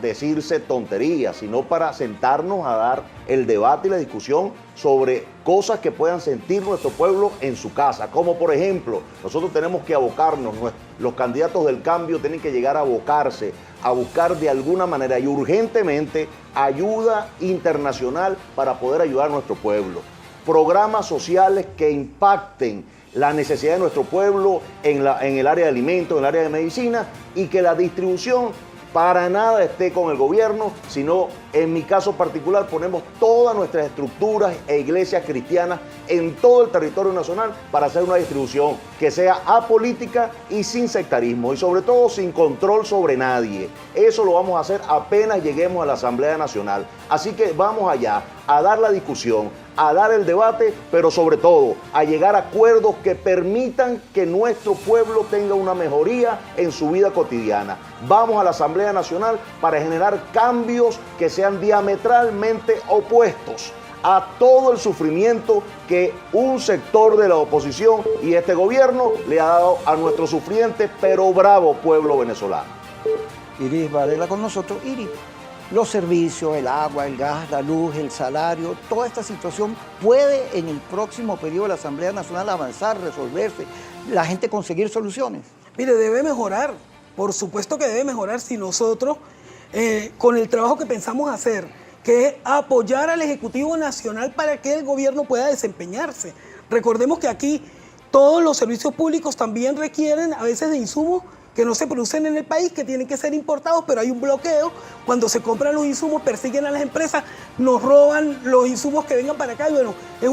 decirse tonterías, sino para sentarnos a dar el debate y la discusión sobre cosas que puedan sentir nuestro pueblo en su casa. Como por ejemplo, nosotros tenemos que abocarnos, los candidatos del cambio tienen que llegar a abocarse, a buscar de alguna manera y urgentemente ayuda internacional para poder ayudar a nuestro pueblo. Programas sociales que impacten la necesidad de nuestro pueblo en el área de alimentos, en el área de medicina, y que la distribución para nada esté con el gobierno, sino en mi caso particular ponemos todas nuestras estructuras e iglesias cristianas en todo el territorio nacional para hacer una distribución que sea apolítica y sin sectarismo y sobre todo sin control sobre nadie. Eso lo vamos a hacer apenas lleguemos a la Asamblea Nacional. Así que vamos allá a dar la discusión, a dar el debate, pero sobre todo a llegar a acuerdos que permitan que nuestro pueblo tenga una mejoría en su vida cotidiana. Vamos a la Asamblea Nacional para generar cambios que sean diametralmente opuestos a todo el sufrimiento que un sector de la oposición y este gobierno le ha dado a nuestro sufriente pero bravo pueblo venezolano. Iris Varela con nosotros. Iris, los servicios, el agua, el gas, la luz, el salario, toda esta situación puede en el próximo periodo de la Asamblea Nacional avanzar, resolverse, la gente conseguir soluciones. Mire, debe mejorar, por supuesto que debe mejorar si nosotros, con el trabajo que pensamos hacer, que es apoyar al Ejecutivo Nacional para que el gobierno pueda desempeñarse. Recordemos que aquí todos los servicios públicos también requieren a veces de insumos que no se producen en el país, que tienen que ser importados, pero hay un bloqueo. Cuando se compran los insumos, persiguen a las empresas, nos roban los insumos que vengan para acá. Y bueno, es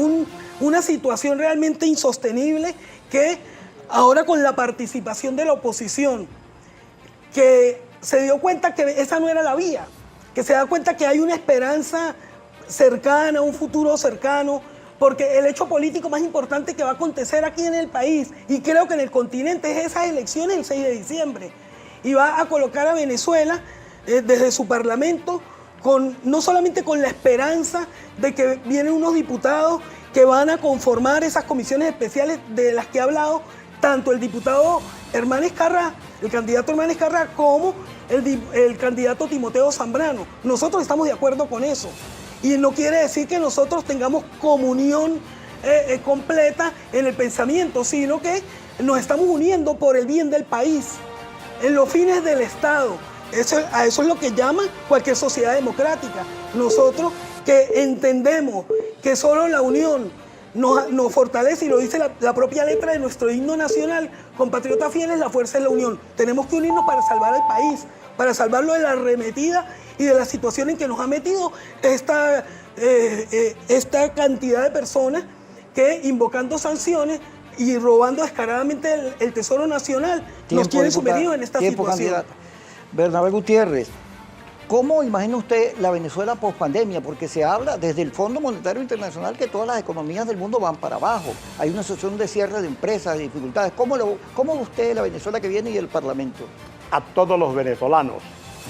una situación realmente insostenible que ahora con la participación de la oposición, que se dio cuenta que esa no era la vía, que se da cuenta que hay una esperanza cercana, un futuro cercano, porque el hecho político más importante que va a acontecer aquí en el país, y creo que en el continente, es esas elecciones el 6 de diciembre. Y va a colocar a Venezuela desde su parlamento, no solamente con la esperanza de que vienen unos diputados que van a conformar esas comisiones especiales de las que ha hablado tanto el diputado Hernán Escarrá, el candidato Hernán Escarrá, como el candidato Timoteo Zambrano. Nosotros estamos de acuerdo con eso. Y no quiere decir que nosotros tengamos comunión completa en el pensamiento, sino que nos estamos uniendo por el bien del país, en los fines del Estado. A eso es lo que llama cualquier sociedad democrática. Nosotros que entendemos que solo la unión nos fortalece, y lo dice la propia letra de nuestro himno nacional, compatriotas fieles, la fuerza es la unión. Tenemos que unirnos para salvar al país, para salvarlo de la arremetida y de la situación en que nos ha metido esta cantidad de personas que, invocando sanciones y robando descaradamente el Tesoro Nacional, nos quieren sumergidos en esta situación. Candidata. Bernabé Gutiérrez, ¿Cómo imagina usted la Venezuela post-pandemia? Porque se habla desde el Fondo Monetario Internacional que todas las economías del mundo van para abajo. Hay una situación de cierre de empresas, de dificultades. ¿Cómo ve usted la Venezuela que viene y el Parlamento? A todos los venezolanos,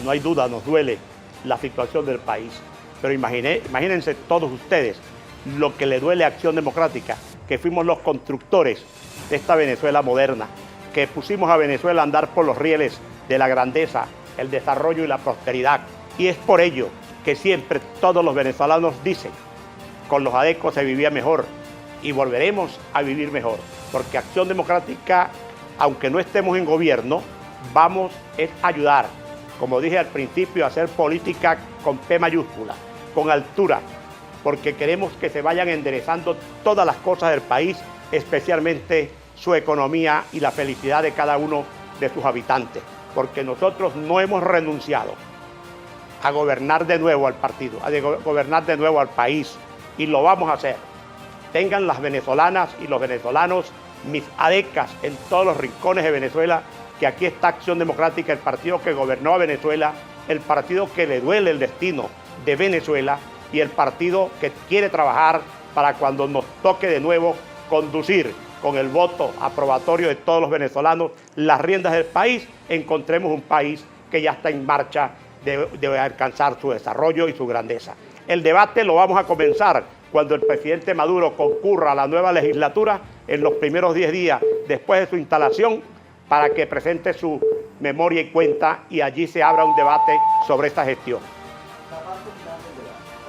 no hay duda, nos duele la situación del país. Pero imagínense todos ustedes lo que le duele a Acción Democrática, que fuimos los constructores de esta Venezuela moderna, que pusimos a Venezuela a andar por los rieles de la grandeza, el desarrollo y la prosperidad. Y es por ello que siempre todos los venezolanos dicen, con los ADECO se vivía mejor y volveremos a vivir mejor, porque Acción Democrática, aunque no estemos en gobierno, vamos a ayudar, como dije al principio, a hacer política con P mayúscula, con altura, porque queremos que se vayan enderezando todas las cosas del país, especialmente su economía y la felicidad de cada uno de sus habitantes, porque nosotros no hemos renunciado a gobernar de nuevo al partido, a gobernar de nuevo al país, y lo vamos a hacer. Tengan las venezolanas y los venezolanos mis ADECAS en todos los rincones de Venezuela, que aquí está Acción Democrática, el partido que gobernó a Venezuela, el partido que le duele el destino de Venezuela y el partido que quiere trabajar para cuando nos toque de nuevo conducir con el voto aprobatorio de todos los venezolanos las riendas del país, encontremos un país que ya está en marcha de alcanzar su desarrollo y su grandeza. El debate lo vamos a comenzar cuando el presidente Maduro concurra a la nueva legislatura en los primeros 10 días después de su instalación, para que presente su memoria y cuenta y allí se abra un debate sobre esta gestión.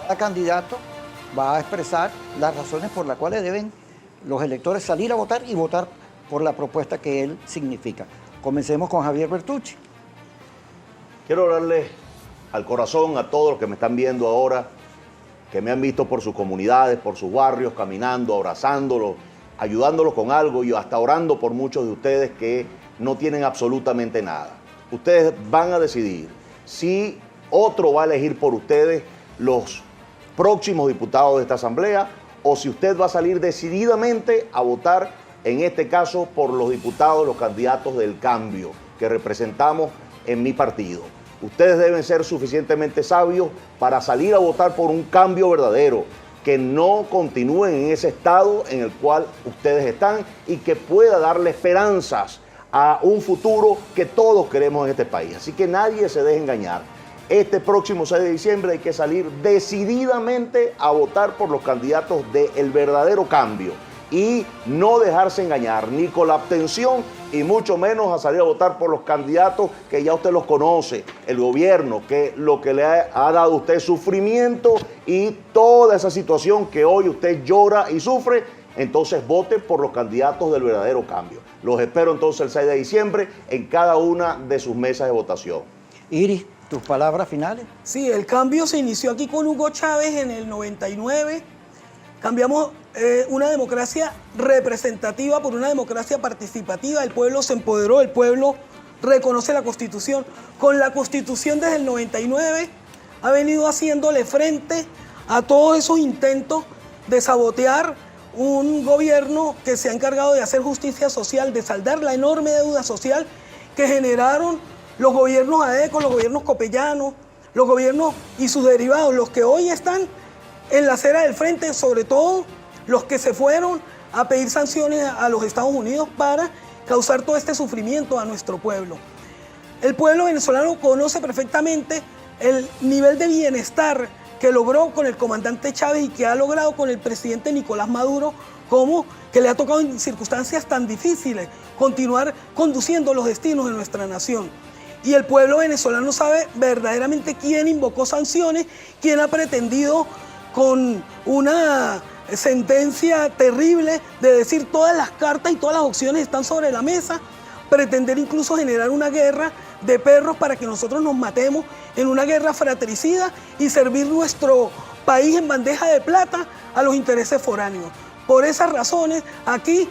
Cada candidato va a expresar las razones por las cuales deben los electores salir a votar y votar por la propuesta que él significa. Comencemos con Javier Bertucci. Quiero hablarles al corazón a todos los que me están viendo ahora, que me han visto por sus comunidades, por sus barrios, caminando, abrazándolos, ayudándolos con algo y hasta orando por muchos de ustedes que no tienen absolutamente nada. Ustedes van a decidir si otro va a elegir por ustedes los próximos diputados de esta asamblea o si usted va a salir decididamente a votar, en este caso, por los diputados, los candidatos del cambio que representamos en mi partido. Ustedes deben ser suficientemente sabios para salir a votar por un cambio verdadero, que no continúen en ese estado en el cual ustedes están y que pueda darle esperanzas a un futuro que todos queremos en este país. Así que nadie se deje engañar. Este próximo 6 de diciembre hay que salir decididamente a votar por los candidatos del verdadero cambio y no dejarse engañar ni con la abstención y mucho menos a salir a votar por los candidatos que ya usted los conoce, el gobierno, que lo que le ha dado a usted sufrimiento y toda esa situación que hoy usted llora y sufre. Entonces vote por los candidatos del verdadero cambio. Los espero entonces el 6 de diciembre en cada una de sus mesas de votación. Iris, ¿tus palabras finales? Sí, el cambio se inició aquí con Hugo Chávez en el 99. Cambiamos una democracia representativa por una democracia participativa. El pueblo se empoderó, el pueblo reconoce la Constitución. Con la Constitución desde el 99 ha venido haciéndole frente a todos esos intentos de sabotear un gobierno que se ha encargado de hacer justicia social, de saldar la enorme deuda social que generaron los gobiernos ADECO, los gobiernos copellanos, los gobiernos y sus derivados, los que hoy están en la acera del frente, sobre todo los que se fueron a pedir sanciones a los Estados Unidos para causar todo este sufrimiento a nuestro pueblo. El pueblo venezolano conoce perfectamente el nivel de bienestar que logró con el comandante Chávez y que ha logrado con el presidente Nicolás Maduro, como que le ha tocado en circunstancias tan difíciles continuar conduciendo los destinos de nuestra nación. Y el pueblo venezolano sabe verdaderamente quién invocó sanciones, quién ha pretendido con una sentencia terrible de decir todas las cartas y todas las opciones están sobre la mesa, pretender incluso generar una guerra de perros para que nosotros nos matemos en una guerra fratricida y servir nuestro país en bandeja de plata a los intereses foráneos. Por esas razones, aquí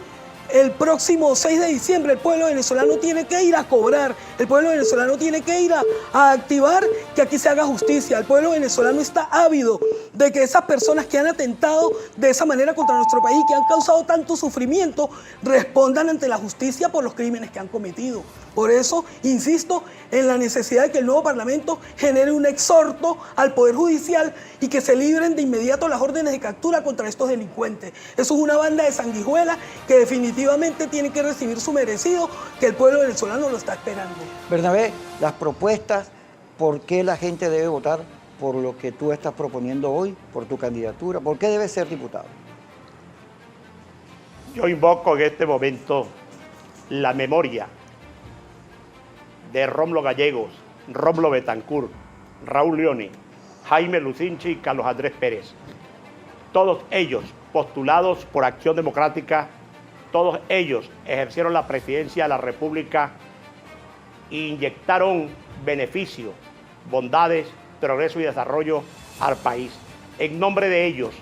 el próximo 6 de diciembre el pueblo venezolano tiene que ir a cobrar El pueblo venezolano tiene que ir a activar que aquí se haga justicia. El pueblo venezolano está ávido de que esas personas que han atentado de esa manera contra nuestro país, que han causado tanto sufrimiento, respondan ante la justicia por los crímenes que han cometido. Por eso, insisto en la necesidad de que el nuevo Parlamento genere un exhorto al Poder Judicial y que se libren de inmediato las órdenes de captura contra estos delincuentes. Eso es una banda de sanguijuelas que definitivamente tiene que recibir su merecido, que el pueblo venezolano lo está esperando. Bernabé, las propuestas, ¿por qué la gente debe votar por lo que tú estás proponiendo hoy, por tu candidatura? ¿Por qué debe ser diputado? Yo invoco en este momento la memoria de Rómulo Gallegos, Rómulo Betancourt, Raúl Leoni, Jaime Lucinchi y Carlos Andrés Pérez. Todos ellos postulados por Acción Democrática, todos ellos ejercieron la presidencia de la República e inyectaron beneficios, bondades, progreso y desarrollo al país. En nombre de ellos,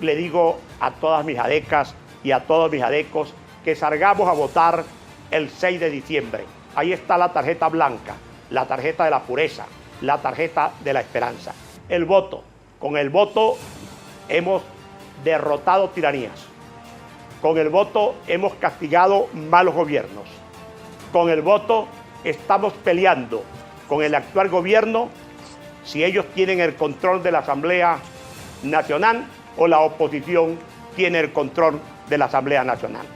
le digo a todas mis adecas y a todos mis adecos que salgamos a votar el 6 de diciembre. Ahí está la tarjeta blanca, la tarjeta de la pureza, la tarjeta de la esperanza. El voto. Con el voto hemos derrotado tiranías. Con el voto hemos castigado malos gobiernos. Con el voto estamos peleando con el actual gobierno si ellos tienen el control de la Asamblea Nacional o la oposición tiene el control de la Asamblea Nacional.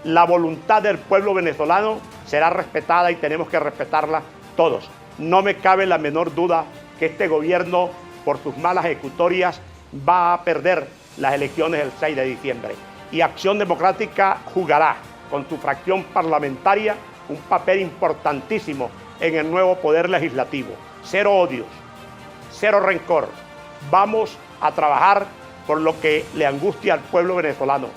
La voluntad del pueblo venezolano será respetada y tenemos que respetarla todos. No me cabe la menor duda que este gobierno, por sus malas ejecutorias, va a perder las elecciones el 6 de diciembre. Y Acción Democrática jugará con su fracción parlamentaria un papel importantísimo en el nuevo poder legislativo. Cero odios, cero rencor. Vamos a trabajar por lo que le angustia al pueblo venezolano,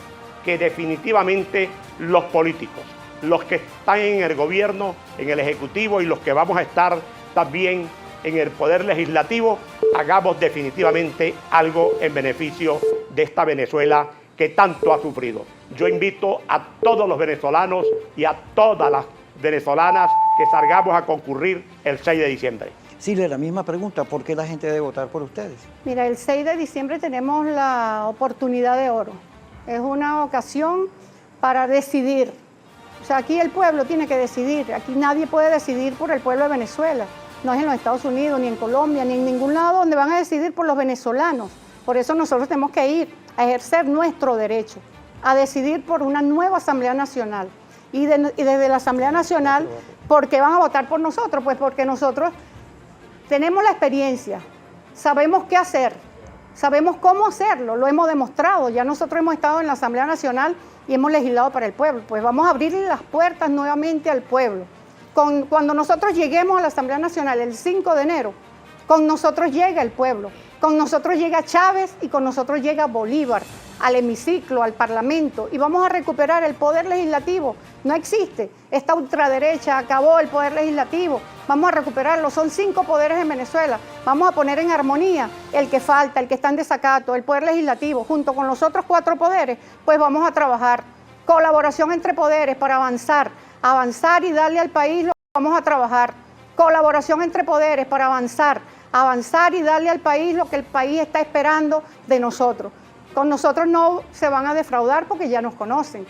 que definitivamente los políticos, los que están en el gobierno, en el ejecutivo y los que vamos a estar también en el poder legislativo, hagamos definitivamente algo en beneficio de esta Venezuela que tanto ha sufrido. Yo invito a todos los venezolanos y a todas las venezolanas que salgamos a concurrir el 6 de diciembre. Silvia, la misma pregunta, ¿por qué la gente debe votar por ustedes? Mira, el 6 de diciembre tenemos la oportunidad de oro. Es una ocasión para decidir. O sea, aquí el pueblo tiene que decidir. Aquí nadie puede decidir por el pueblo de Venezuela. No es en los Estados Unidos, ni en Colombia, ni en ningún lado donde van a decidir por los venezolanos. Por eso nosotros tenemos que ir a ejercer nuestro derecho, a decidir por una nueva Asamblea Nacional. Y desde la Asamblea Nacional, ¿por qué van a votar por nosotros? Pues porque nosotros tenemos la experiencia, sabemos qué hacer, sabemos cómo hacerlo, lo hemos demostrado. Ya nosotros hemos estado en la Asamblea Nacional y hemos legislado para el pueblo. Pues vamos a abrirle las puertas nuevamente al pueblo. Cuando nosotros lleguemos a la Asamblea Nacional el 5 de enero, con nosotros llega el pueblo, con nosotros llega Chávez y con nosotros llega Bolívar al hemiciclo, al Parlamento, y vamos a recuperar el poder legislativo. No existe, esta ultraderecha acabó el poder legislativo, vamos a recuperarlo, son 5 poderes en Venezuela, vamos a poner en armonía el que falta, el que está en desacato, el poder legislativo, junto con los otros 4 poderes, pues vamos a trabajar, colaboración entre poderes para avanzar y darle al país lo que vamos a trabajar, colaboración entre poderes para avanzar y darle al país lo que el país está esperando de nosotros. Con nosotros no se van a defraudar porque ya nos conocen.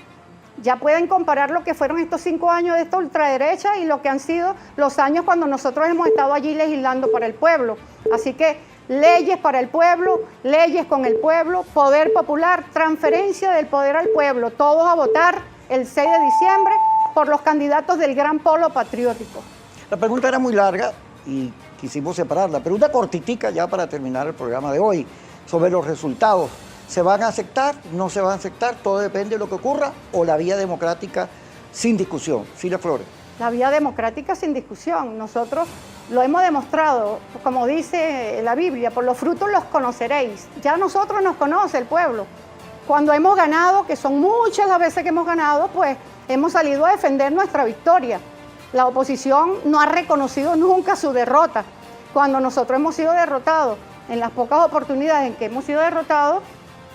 Ya pueden comparar lo que fueron estos 5 años de esta ultraderecha y lo que han sido los años cuando nosotros hemos estado allí legislando para el pueblo. Así que leyes para el pueblo, leyes con el pueblo, poder popular, transferencia del poder al pueblo. Todos a votar el 6 de diciembre por los candidatos del gran polo patriótico. La pregunta era muy larga y quisimos separarla, pero una cortitica ya para terminar el programa de hoy sobre los resultados. ¿Se van a aceptar? ¿No se van a aceptar? Todo depende de lo que ocurra, o la vía democrática sin discusión. Silvia Flores. La vía democrática sin discusión. Nosotros lo hemos demostrado, como dice la Biblia, por los frutos los conoceréis. Ya nosotros nos conoce el pueblo. Cuando hemos ganado, que son muchas las veces que hemos ganado, pues hemos salido a defender nuestra victoria. La oposición no ha reconocido nunca su derrota. Cuando nosotros hemos sido derrotados, en las pocas oportunidades en que hemos sido derrotados,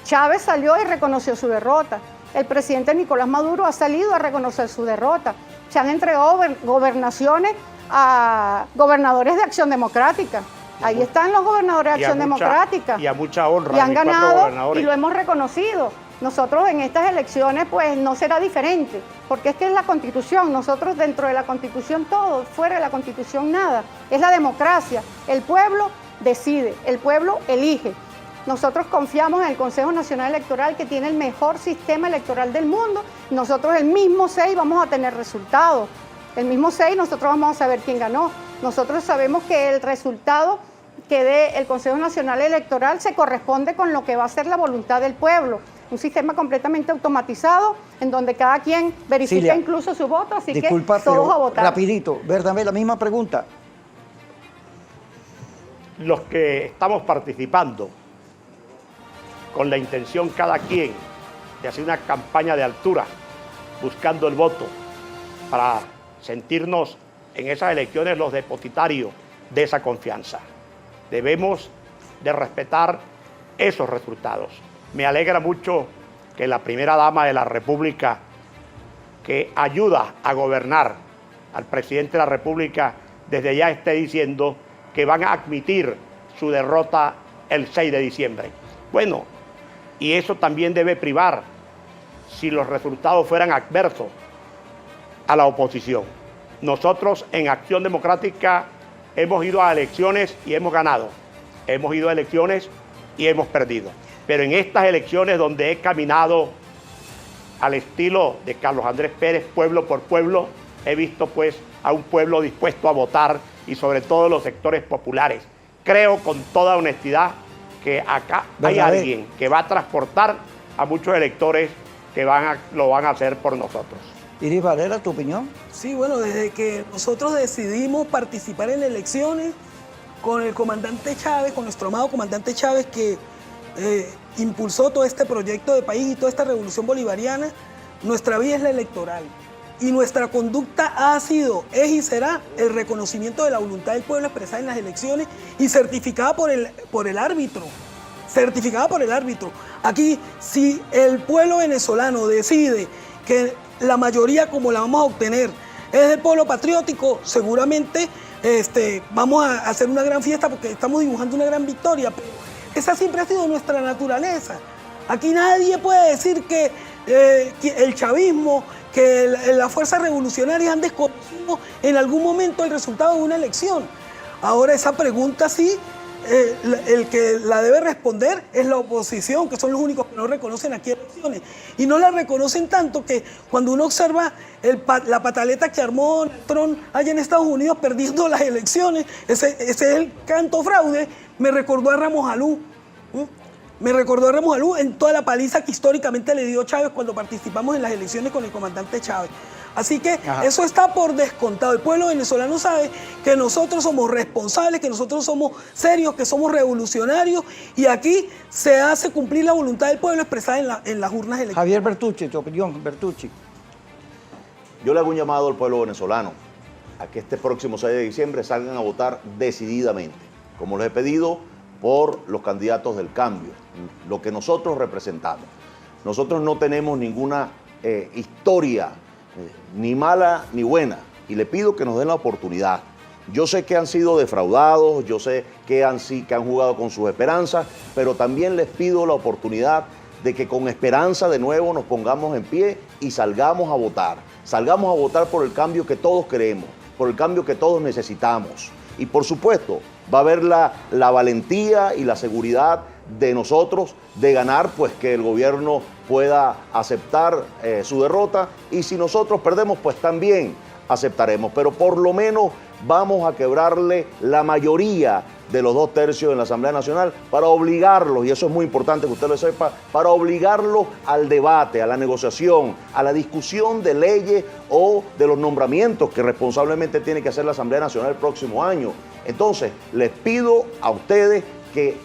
Chávez salió y reconoció su derrota. El presidente Nicolás Maduro ha salido a reconocer su derrota. se han entregado gobernaciones a gobernadores de Acción Democrática. Ahí están los gobernadores de Acción Democrática. Y a mucha honra. Y han ganado y lo hemos reconocido. Nosotros en estas elecciones pues no será diferente, porque es que es la Constitución. Nosotros dentro de la Constitución todo, fuera de la Constitución nada. Es la democracia. El pueblo decide, el pueblo elige. Nosotros confiamos en el Consejo Nacional Electoral, que tiene el mejor sistema electoral del mundo. Nosotros el mismo 6 vamos a tener resultados. El mismo 6 nosotros vamos a saber quién ganó. Nosotros sabemos que el resultado que dé el Consejo Nacional Electoral se corresponde con lo que va a ser la voluntad del pueblo. Un sistema completamente automatizado, en donde cada quien verifica Cilia, incluso su voto, así disculpa, que todos a votar. Rapidito, Bernabé, la misma pregunta. Los que estamos participando con la intención cada quien de hacer una campaña de altura, buscando el voto, para sentirnos en esas elecciones los depositarios de esa confianza. Debemos de respetar esos resultados. Me alegra mucho que la primera dama de la República, que ayuda a gobernar al presidente de la República, desde ya esté diciendo que van a admitir su derrota el 6 de diciembre. Bueno, y eso también debe privar, si los resultados fueran adversos, a la oposición. Nosotros en Acción Democrática hemos ido a elecciones y hemos ganado. Hemos ido a elecciones y hemos perdido. Pero en estas elecciones donde he caminado al estilo de Carlos Andrés Pérez, pueblo por pueblo, he visto pues a un pueblo dispuesto a votar y sobre todo los sectores populares. Creo con toda honestidad que acá hay alguien que va a transportar a muchos electores que lo van a hacer por nosotros. Iris Valera, ¿tu opinión? Sí, bueno, desde que nosotros decidimos participar en elecciones con el comandante Chávez, con nuestro amado comandante Chávez, que impulsó todo este proyecto de país y toda esta revolución bolivariana, nuestra vía es la electoral. Y nuestra conducta ha sido, es y será el reconocimiento de la voluntad del pueblo expresada en las elecciones y certificada por el árbitro. Certificada por el árbitro. Aquí, si el pueblo venezolano decide que la mayoría como la vamos a obtener es del pueblo patriótico, seguramente vamos a hacer una gran fiesta porque estamos dibujando una gran victoria. Pero esa siempre ha sido nuestra naturaleza. Aquí nadie puede decir que el chavismo, que las fuerzas revolucionarias han desconocido en algún momento el resultado de una elección. Ahora esa pregunta sí, el que la debe responder es la oposición, que son los únicos que no reconocen aquí elecciones. Y no la reconocen tanto que cuando uno observa la pataleta que armó Trump allá en Estados Unidos perdiendo las elecciones, ese es el canto fraude, me recordó a Ramos Alú. Me recordó a Ramos Alú en toda la paliza que históricamente le dio Chávez cuando participamos en las elecciones con el comandante Chávez. Así que eso está por descontado. El pueblo venezolano sabe que nosotros somos responsables, que nosotros somos serios, que somos revolucionarios y aquí se hace cumplir la voluntad del pueblo expresada en las urnas electorales. Javier Bertucci, tu opinión, Bertucci. Yo le hago un llamado al pueblo venezolano a que este próximo 6 de diciembre salgan a votar decididamente, como les he pedido, por los candidatos del cambio, lo que nosotros representamos. Nosotros no tenemos ninguna historia, ni mala ni buena, y le pido que nos den la oportunidad. Yo sé que han sido defraudados, yo sé que han jugado con sus esperanzas, pero también les pido la oportunidad de que con esperanza de nuevo nos pongamos en pie y salgamos a votar. Salgamos a votar por el cambio que todos queremos, por el cambio que todos necesitamos. Y por supuesto, va a haber la valentía y la seguridad de nosotros de ganar, pues que el gobierno pueda aceptar su derrota, y si nosotros perdemos, pues también aceptaremos, pero por lo menos vamos a quebrarle la mayoría de los 2/3 en la Asamblea Nacional para obligarlos, y eso es muy importante que usted lo sepa, para obligarlos al debate, a la negociación, a la discusión de leyes o de los nombramientos que responsablemente tiene que hacer la Asamblea Nacional el próximo año. Entonces, les pido a ustedes que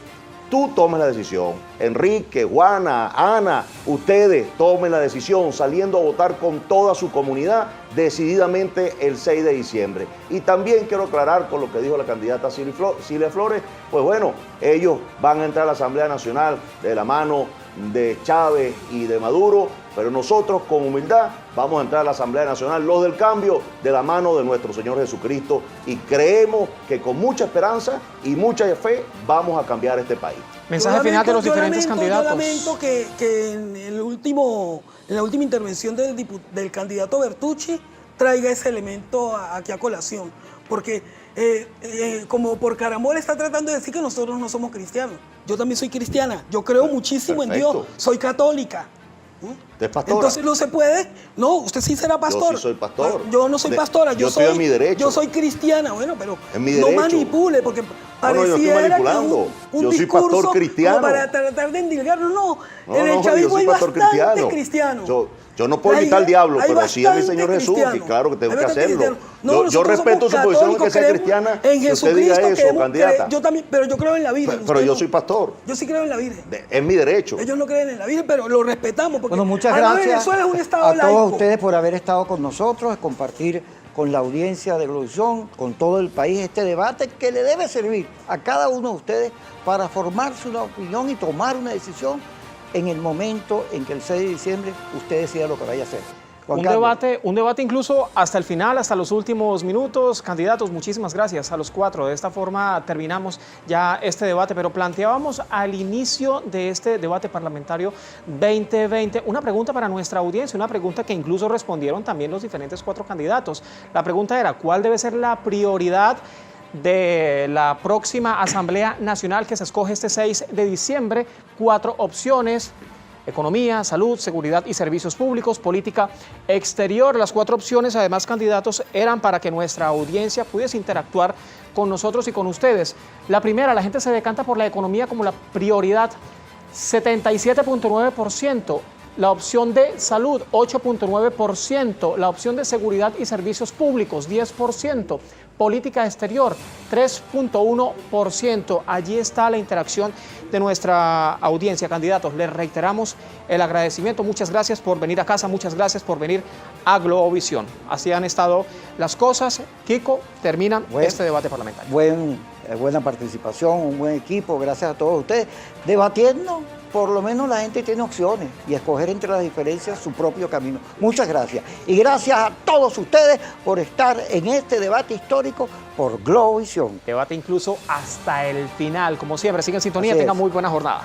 tú tomes la decisión. Enrique, Juana, Ana, ustedes tomen la decisión saliendo a votar con toda su comunidad decididamente el 6 de diciembre. Y también quiero aclarar con lo que dijo la candidata Cilia Flores, pues bueno, ellos van a entrar a la Asamblea Nacional de la mano de Chávez y de Maduro, pero nosotros con humildad vamos a entrar a la Asamblea Nacional, los del cambio, de la mano de nuestro Señor Jesucristo, y creemos que con mucha esperanza y mucha fe vamos a cambiar este país. Mensaje final de los diferentes candidatos. Yo lamento que en la última intervención del candidato Bertucci traiga ese elemento aquí a colación, porque como por carambola está tratando de decir que nosotros no somos cristianos. Yo también soy cristiana, yo creo muchísimo en Dios, soy católica. ¿Usted es pastora? Entonces no se puede. No, usted sí será pastor. Yo sí soy pastor. Yo no soy pastora. Yo estoy en mi derecho. Yo soy cristiana, bueno, pero en mi no derecho. Manipule, porque pareciera yo estoy manipulando. un yo soy discurso pastor cristiano. como para tratar de endilgarlo. No, en el yo chavismo soy hay pastor bastante cristiano. Yo no puedo imitar al diablo, pero sí a mi Señor Jesús, y claro que tengo que hacerlo. Yo respeto su posición, que sea cristiana, que usted diga eso, candidata. Yo también, pero yo creo en la Virgen. Pero yo soy pastor. Yo sí creo en la Virgen. Es mi derecho. Ellos no creen en la Virgen, pero lo respetamos, porque bueno, muchas gracias Venezuela es un estado a laico. todos ustedes por haber estado con nosotros, compartir con la audiencia de Globovisión, con todo el país, este debate que le debe servir a cada uno de ustedes para formarse una opinión y tomar una decisión en el momento en que el 6 de diciembre usted decida lo que vaya a hacer. Un debate incluso hasta el final, hasta los últimos minutos. Candidatos, muchísimas gracias a los cuatro. De esta forma terminamos ya este debate, pero planteábamos al inicio de este debate parlamentario 2020 una pregunta para nuestra audiencia, una pregunta que incluso respondieron también los diferentes cuatro candidatos. La pregunta era, ¿cuál debe ser la prioridad de la próxima Asamblea Nacional que se escoge este 6 de diciembre? 4 opciones: economía, salud, seguridad y servicios públicos, política exterior. Las 4 opciones, además, candidatos, eran para que nuestra audiencia pudiese interactuar con nosotros y con ustedes. La primera, la gente se decanta por la economía como la prioridad, 77.9%. La opción de salud, 8.9%. La opción de seguridad y servicios públicos, 10%. Política exterior, 3.1%. Allí está la interacción de nuestra audiencia. Candidatos, les reiteramos el agradecimiento. Muchas gracias por venir a casa, muchas gracias por venir a Globovisión. Así han estado las cosas. Kiko, terminan este debate parlamentario. Buena participación, un buen equipo, gracias a todos ustedes. Debatiendo, por lo menos la gente tiene opciones y escoger entre las diferencias su propio camino. Muchas gracias. Y gracias a todos ustedes por estar en este debate histórico por Globovisión. Debate incluso hasta el final. Como siempre, sigan en sintonía, tengan muy buena jornada.